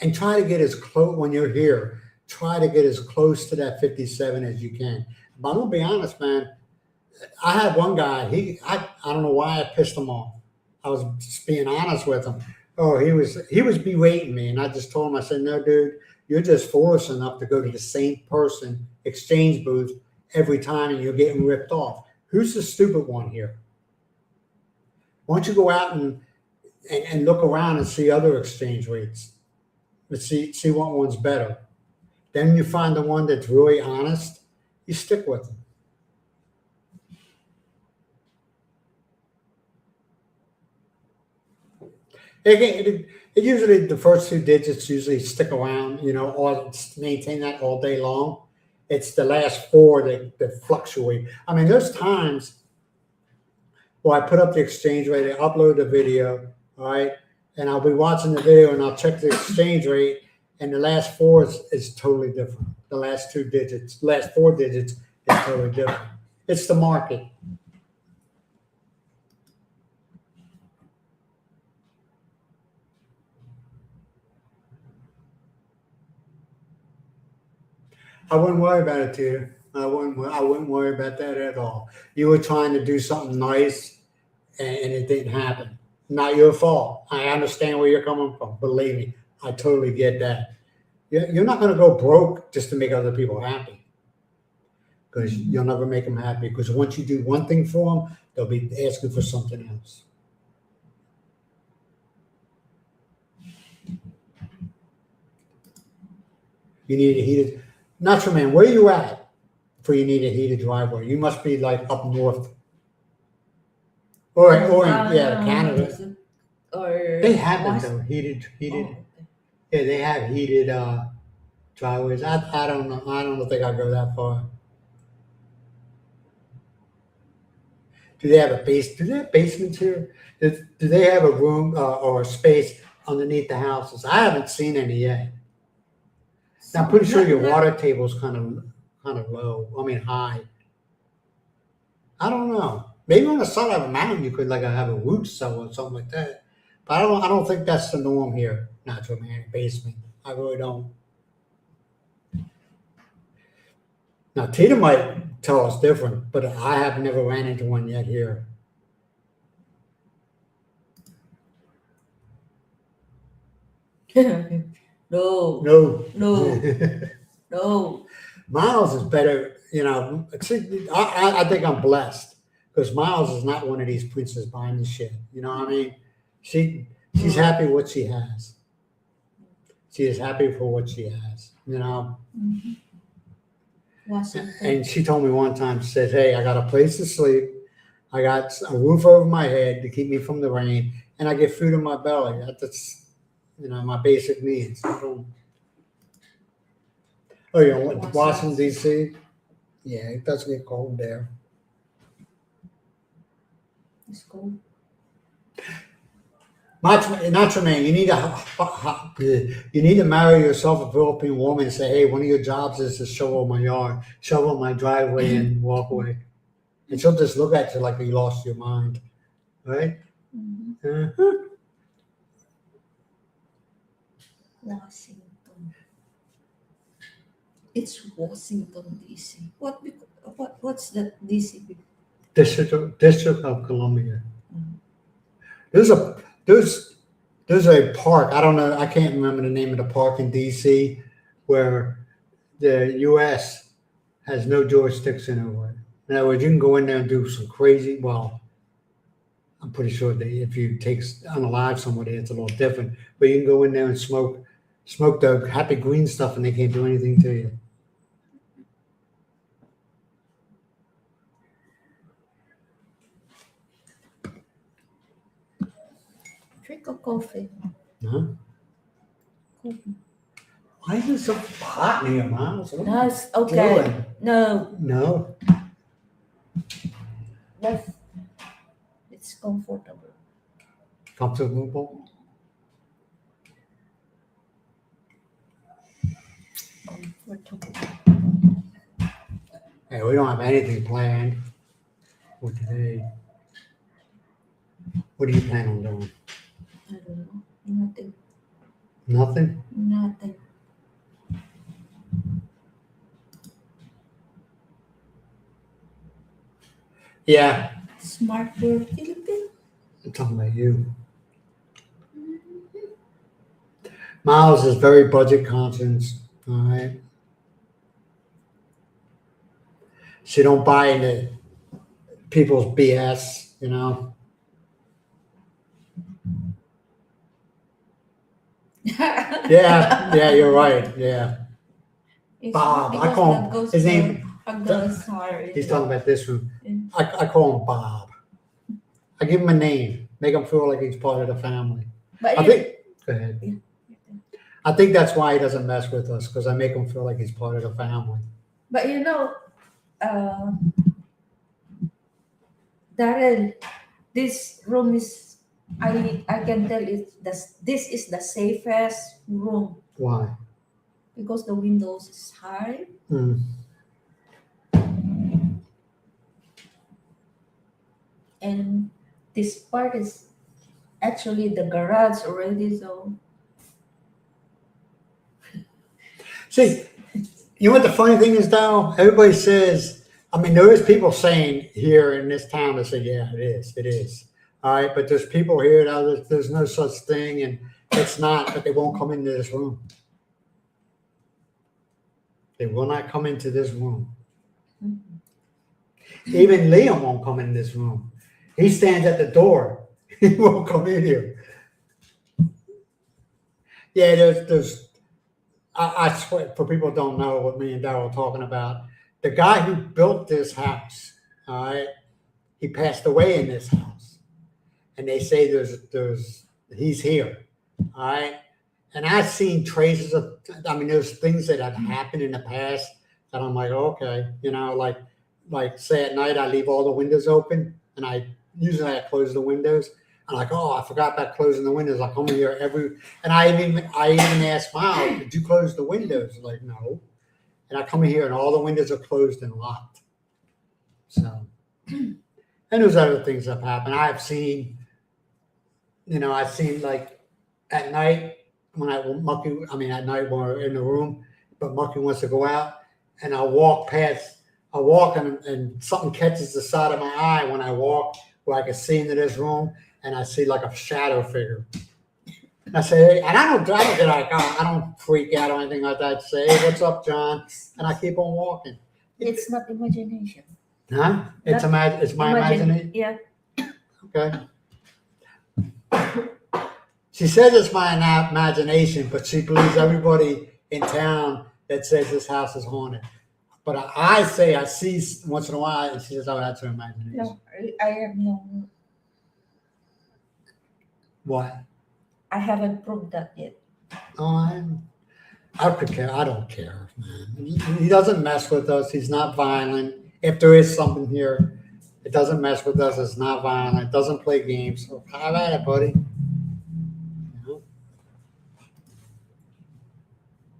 and try to get as close when you're here. Try to get as close to that 57 as you can. But I'm gonna be honest, man. I had one guy. I don't know why I pissed him off. I was just being honest with him. Oh, he was berating me, and I just told him. I said, "No, dude, you're just foolish enough to go to the same person exchange booth every time, and you're getting ripped off. Who's the stupid one here? Why don't you go out and look around and see other exchange rates? Let's see what one's better. Then you find the one that's really honest. You stick with them." It usually the first two digits usually stick around, you know, or maintain that all day long. It's the last four that fluctuate. I mean, there's times where I put up the exchange rate, I upload the video, all right, and I'll be watching the video and I'll check the exchange rate, and the last four is totally different. The last four digits is totally different. It's the market. I wouldn't worry about it, Tia. I wouldn't worry about that at all. You were trying to do something nice and it didn't happen. Not your fault. I understand where you're coming from. Believe me, I totally get that. You're not going to go broke just to make other people happy because you'll never make them happy. Because once you do one thing for them, they'll be asking for something else. You need a heated, Nacho Man, where are you at for you need a heated driveway? You must be like up north. Or yeah, Canada. Or They have it was- though, heated. Oh, okay. Yeah, they have heated driveways. I don't know. I don't think I'll go that far. Do they have a base? Do they have basements here? Do they have a room or a space underneath the houses? I haven't seen any yet. Now, I'm pretty sure your water table's kind of low. I mean, high. I don't know. Maybe on the side of a mountain you could like have a root cell or something like that. But I don't think that's the norm here. Natural man basement. I really don't. Now Tina might tell us different, but I have never ran into one yet here. No, No. no, no. Miles is better, you know. See, I think I'm blessed because Miles is not one of these princess buying the shit. You know what I mean? She's happy what she has. She is happy for what she has. You know. Mm-hmm. Washington. And she told me one time, she said, "Hey, I got a place to sleep. I got a roof over my head to keep me from the rain, and I get food in my belly. That's you know my basic needs." Oh, you know, Washington D.C. Yeah, it does get cold there. It's cold. Nacho man, you need to marry yourself a Philippine woman and say, "Hey, one of your jobs is to shovel my yard, shovel my driveway, and walk away." And she'll just look at you like you lost your mind, right? Mm-hmm. Uh-huh. Washington. It's Washington D.C. What's that D.C.? District of Columbia. Mm. There's a park. I don't know. I can't remember the name of the park in D.C. where the U.S. has no jurisdiction over it. In other words, you can go in there and do some crazy. Well, I'm pretty sure that if you unalive somebody, it's a little different. But you can go in there and smoke the happy green stuff, and they can't do anything to you. Drink a coffee. Huh? Coffee. Why is it so hot in here, Miles? What No, are you it's okay. doing? No, No. it's comfortable. Comfortable. Comfortable. Hey, we don't have anything planned for today. What do you plan on doing? I don't know. Nothing. Nothing? Nothing. Yeah. Smart World Philippines. I'm talking about you. Miles is very budget conscious. All right. She don't buy into people's BS, you know. Yeah, you're right. Yeah. It's Bob. I because call that him goes his to name. Agda's heart. He's talking about this one. Yeah. I call him Bob. I give him a name, make him feel like he's part of the family. But I think. Go ahead. Yeah. I think that's why he doesn't mess with us because I make him feel like he's part of the family. But you know, Darrell, this room is. I can tell this is the safest room Why? because the windows is high. Mm. And this part is actually the garage already, so See, You know what the funny thing is, though? Everybody says, I mean, there is people saying here in this town that say, yeah, it is. All right, but there's people here that there's no such thing, and it's not, but they won't come into this room. They will not come into this room. Even Liam won't come in this room. He stands at the door. He won't come in here. Yeah, I swear, for people who don't know what me and Darryl are talking about, the guy who built this house, all right, he passed away in this house. And they say he's here, all right? And I've seen traces of, I mean, there's things that have happened in the past that I'm like, okay, you know, like say at night I leave all the windows open, and I close the windows. I'm like, oh, I forgot about closing the windows. I come here and I even asked Myles, did you close the windows? Like, no. And I come in here and all the windows are closed and locked. So, and there's other things that have happened. I've seen like at night when at night when we're in the room, but Mucky wants to go out, and I walk and something catches the side of my eye when I walk, where I can see into this room, and I see like a shadow figure. And I say, hey, and I don't freak out or anything like that. I say, hey, what's up, John? And I keep on walking. It's not imagination. Huh? It's my imagination? Yeah. Okay. She says it's my imagination, but she believes everybody in town that says this house is haunted. But I say I see once in a while, and she says, oh, that's her imagination. No, I have no. What? I haven't proved that yet. Oh, I could care. I don't care, man. He doesn't mess with us. He's not violent. If there is something here, it doesn't mess with us. It's not violent. It doesn't play games. So have at it, buddy. You know?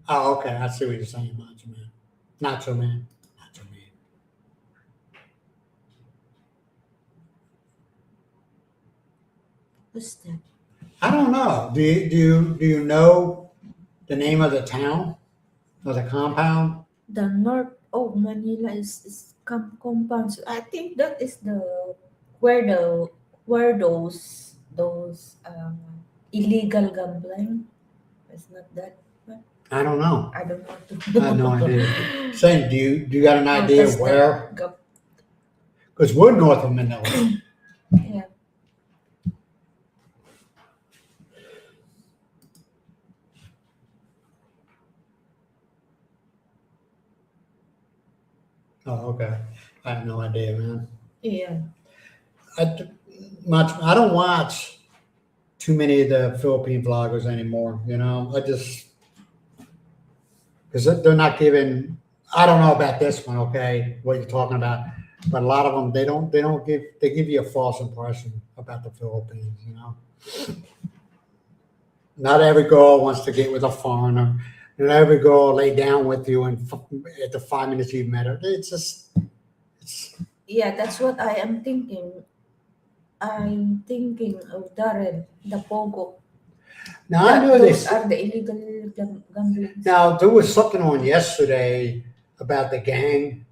Oh, okay. I see what you're saying, Macho Man. Nacho Man. Nacho Man. What's that? I don't know. Do you know the name of the town or the compound? The north of Manila is compound. So I think that is where those illegal gambling. It's not that. I don't know. I don't want to. I have no idea. Saying, do you got an idea That's where? the Because we're north of Manila. yeah. Oh, okay. I have no idea, man. Yeah. I don't watch too many of the Philippine vloggers anymore. You know, because they're not giving. I don't know about this one. Okay, what you're talking about, but a lot of them they give you a false impression about the Philippines. You know, not every girl wants to get with a foreigner. Not every girl will lay down with you, and at the 5 minutes you've met her, Yeah, that's what I am thinking. I'm thinking of Darren, the Pogo. Now I know Those are the illegal gambling. Now there was something on yesterday about the gang.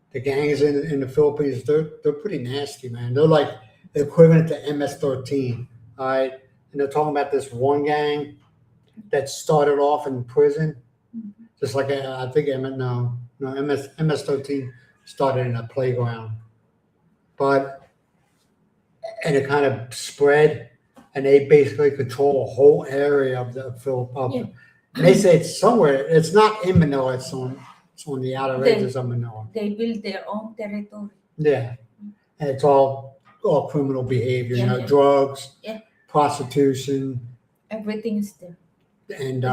The gangs in the Philippines, they're pretty nasty, man. They're like the equivalent to MS-13. All right, and they're talking about this one gang that started off in prison, just like I think MS-13 started in a playground, and it kind of spread, and they basically control a whole area of the Philippines. Yeah. And they say it's somewhere. It's not in Manila. It's on the outer edges of Manila. They build their own territory. Yeah, and it's all criminal behavior. Yeah, you know, yeah. drugs, Yeah. prostitution, Everything is there. and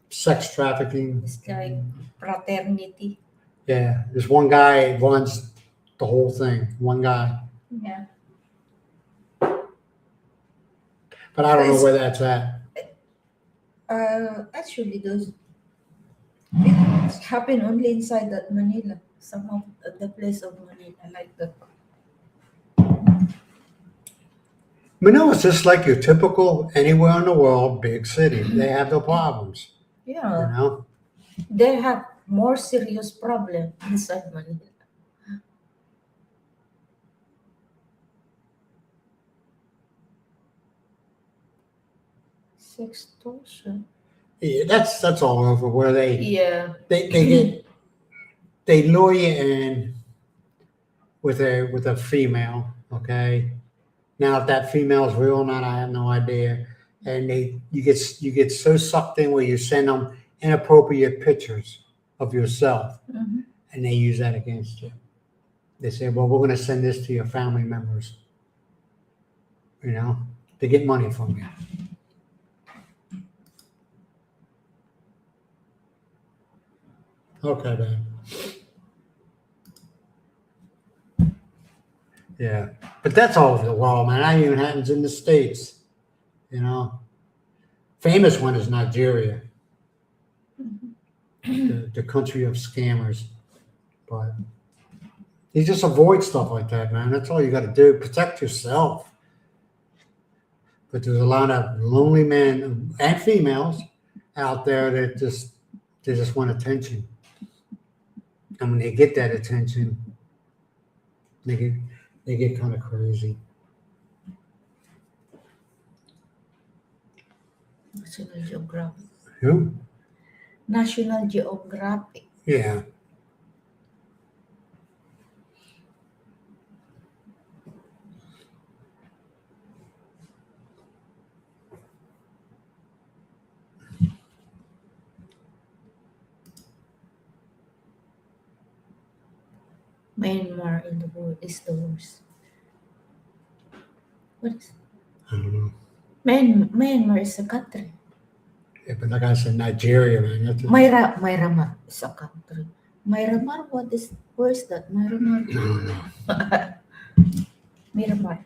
sex trafficking. It's like fraternity. Yeah, there's one guy runs the whole thing. One guy, Yeah. but I don't know where that's at. Actually, those it happen only inside that Manila. Some of the place of Manila, like that. Manila's just like your typical anywhere in the world big city. They have their problems. You Yeah, know. they have more serious problem inside Manila. Sextortion. Yeah, that's all over where Yeah. they lure you in with a female. Okay, now if that female's real or not, I have no idea. And you get so sucked in where you send them inappropriate pictures of yourself, Mhm. and they use that against you. They say, "Well, we're going to send this to your family members," you know, to get money from you. Okay, then. Yeah, but that's all over the world, man. That even happens in the States. You know, famous one is Nigeria, the country of scammers. But you just avoid stuff like that, man. That's all you got to do. Protect yourself. But there's a lot of lonely men and females out there that they just want attention. And when they get that attention, they get they get kind of crazy. National Geographic. Who? National Geographic. Yeah. Myanmar in the world is the worst. What is I don't know. Myanmar is a country. Yeah, but like I said, Nigeria, man. That's Myanmar is a country. Myanmar, where is that? I don't know. Myanmar.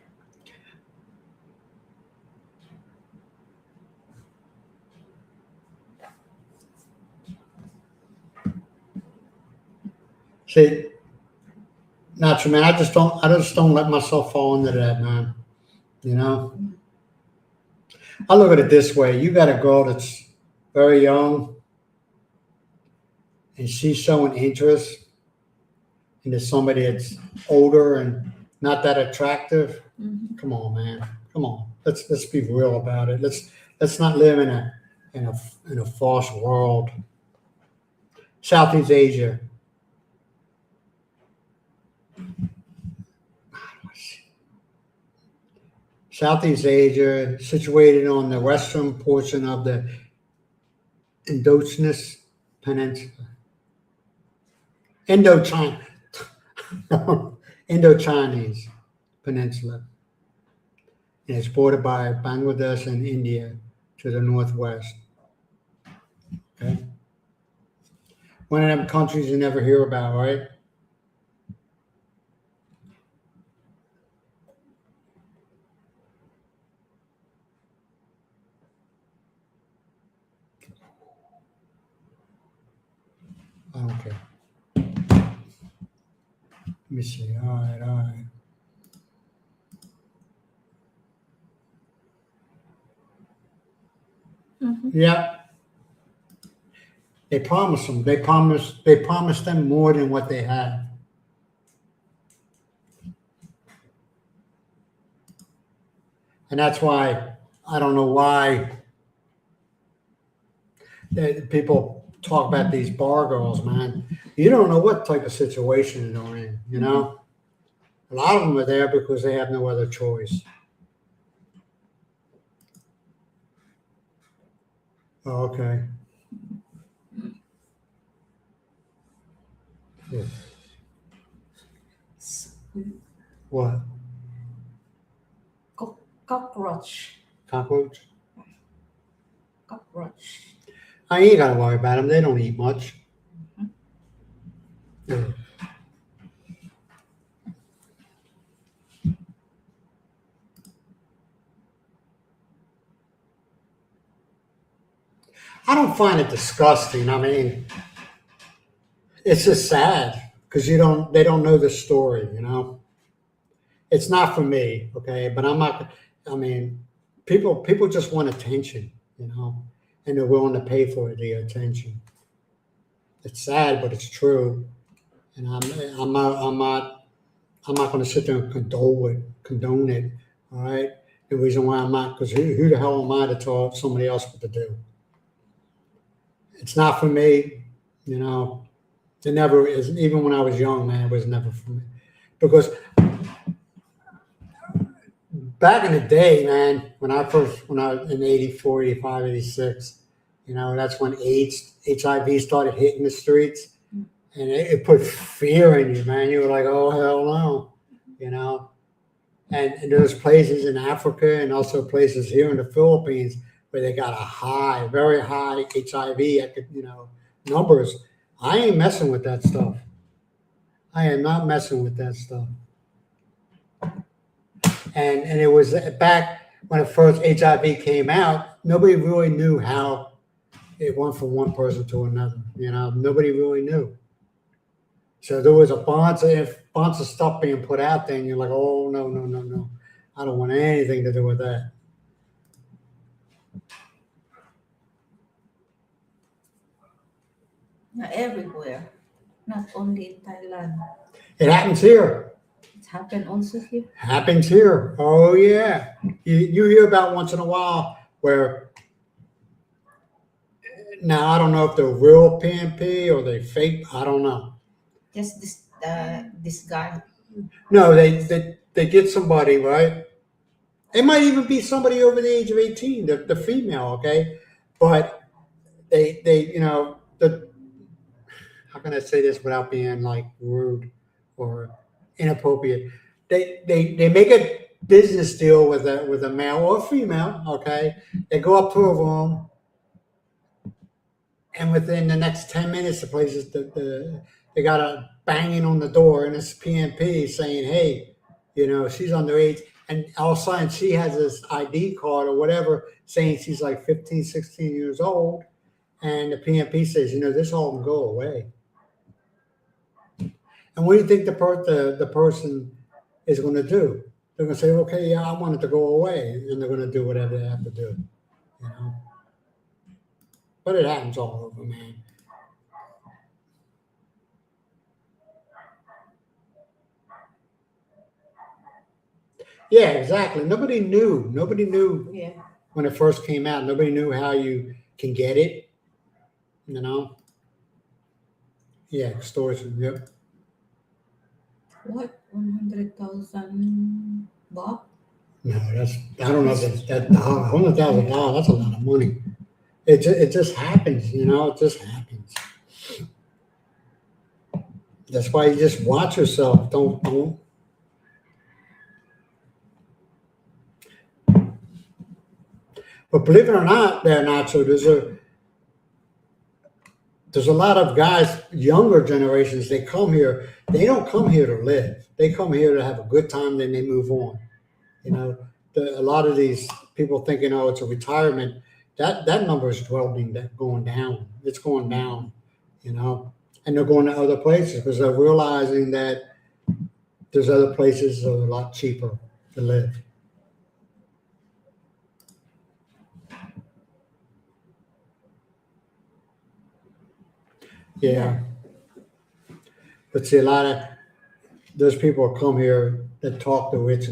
See, not true, man. I just don't let myself fall into that, man. You know, I look at it this way: you got a girl that's very young, and she's showing interest into somebody that's older and not that attractive. Mhm. Come on, man. Come on. Let's be real about it. Let's not live in a false world. Southeast Asia. Southeast Asia, situated on the western portion of the Indochina Peninsula. Indochina. Indochinese Peninsula. And it's bordered by Bangladesh and India to the northwest. Okay. One of them countries you never hear about, right? Okay. Let me see. All right, all right. Mhm. Yeah. They promise them. They promise them more than what they have. And that's why I don't know why people talk about these bar girls, man. You don't know what type of situation they're in, you know? A lot of them are there because they have no other choice. Oh, okay. Yeah. What? Cockroach. Cockroach? Cockroach. I ain't gotta worry about them. They don't eat much. Yeah. I don't find it disgusting. I mean, it's just sad because they don't know the story, you know. It's not for me, okay, but I'm not. I mean, people just want attention, you know, and they're willing to pay for the attention. It's sad, but it's true. And I'm not going to sit there and condone it. All right. The reason why I'm not, because who the hell am I to tell somebody else what to do? It's not for me. You know, it never is. Even when I was young, man, it was never for me. Because back in the day, man, when I was in 84, 85, 86, you know, that's when HIV started hitting the streets. And it put fear in you, man. You were like, oh, hell no, you know. And there's places in Africa and also places here in the Philippines where they got very high HIV, numbers. I ain't messing with that stuff. I am not messing with that stuff. And it was back when the first HIV came out, nobody really knew how it went from one person to another. You know, nobody really knew. So there was a bunch of stuff being put out there, and you're like, oh, no, no, no, no. I don't want anything to do with that. Not everywhere, not only in Thailand. It happens here. It happened also here. Happens here. Oh, yeah. You hear about once in a while where, now I don't know if they're real PNP or they fake. I don't know. Just this guy. No, they get somebody, right? It might even be somebody over the age of 18, the female, okay? But they how can I say this without being like rude or inappropriate? They make a business deal with a male or a female, okay? They go up to a room, and within the next 10 minutes, the place is they got a banging on the door, and it's PNP saying, hey, you know, she's underage. And all of a sudden, she has this ID card or whatever saying she's like 15, 16 years old. And the PNP says, you know, this all can go away. And what do you think the person is going to do? They're going to say, okay, yeah, I want it to go away. And they're going to do whatever they have to do, you know. But it happens all over, man. Yeah, exactly. Nobody knew. Yeah. When it first came out. Nobody knew how you can get it, you know. Yeah, extortion. Yep. What? 100,000 baht? No, I don't know if that $100,000. That's a lot of money. It just happens, you know. It just happens. That's why you just watch yourself. Don't. But believe it or not, there, Nacho, there's a lot of guys, younger generations. They come here. They don't come here to live. They come here to have a good time. Then they move on. You know, a lot of these people thinking, oh, it's a retirement. That number is going down. It's going down. You know, and they're going to other places because they're realizing that there's other places that are a lot cheaper to live. Yeah. But see, a lot of those people come here that talk the rich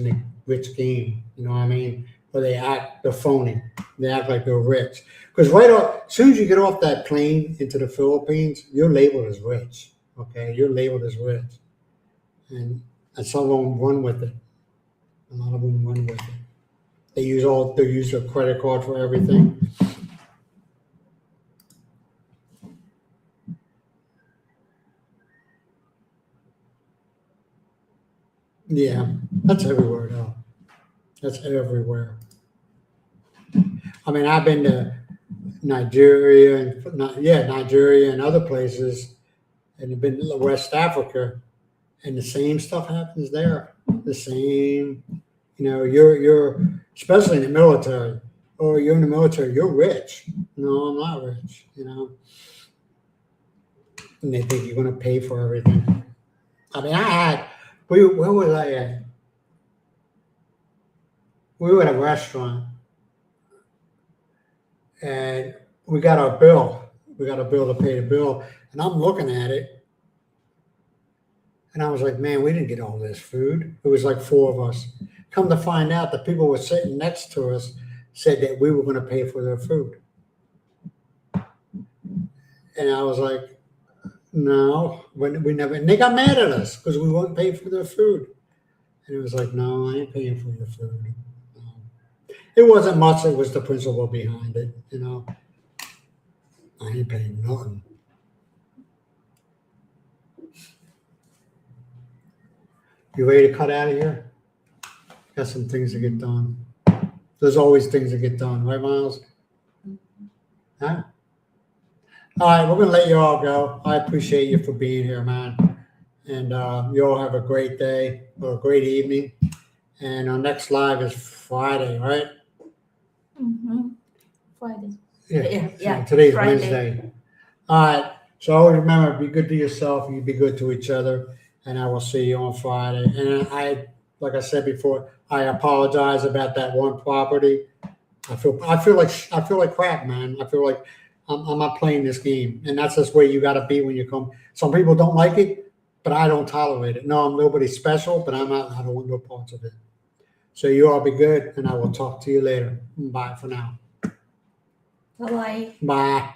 game. You know what I mean? Or they're phony. They act like they're rich. Because as soon as you get off that plane into the Philippines, you're labeled as rich. Okay, you're labeled as rich, and some of them run with it. A lot of them run with it. They use their credit card for everything. Yeah, that's everywhere though. That's everywhere. I mean, I've been to Nigeria and other places, and I've been to West Africa, and the same stuff happens there. The same, you know, you're especially in the military, or you're in the military, you're rich. No, I'm not rich, you know. And they think you're going to pay for everything. I mean, where was I at? We were at a restaurant, and we got our bill. We got a bill to pay the bill. And I'm looking at it. And I was like, man, we didn't get all this food. It was like 4 of us. Come to find out, the people who were sitting next to us said that we were going to pay for their food. And I was like, no, we never. And they got mad at us because we wouldn't pay for their food. And it was like, no, I ain't paying for your food. It wasn't much. It was the principle behind it. You know, I ain't paying nothing. You ready to cut out of here? Got some things to get done. There's always things to get done, right, Myles? Huh? All right, we're gonna let you all go. I appreciate you for being here, man. And you all have a great day or a great evening. And our next live is Friday, right? Mm-hmm. Friday. Yeah. Yeah. Today's Friday. Wednesday. All right. So always remember, be good to yourself. You be good to each other. And I will see you on Friday. And like I said before, I apologize about that one property. I feel like crap, man. I feel like I'm not playing this game, and that's just where you got to be when you come. Some people don't like it, but I don't tolerate it. No, I'm nobody special, but I don't want no parts of it. So you all be good, and I will talk to you later. Bye for now. Bye-bye. Bye.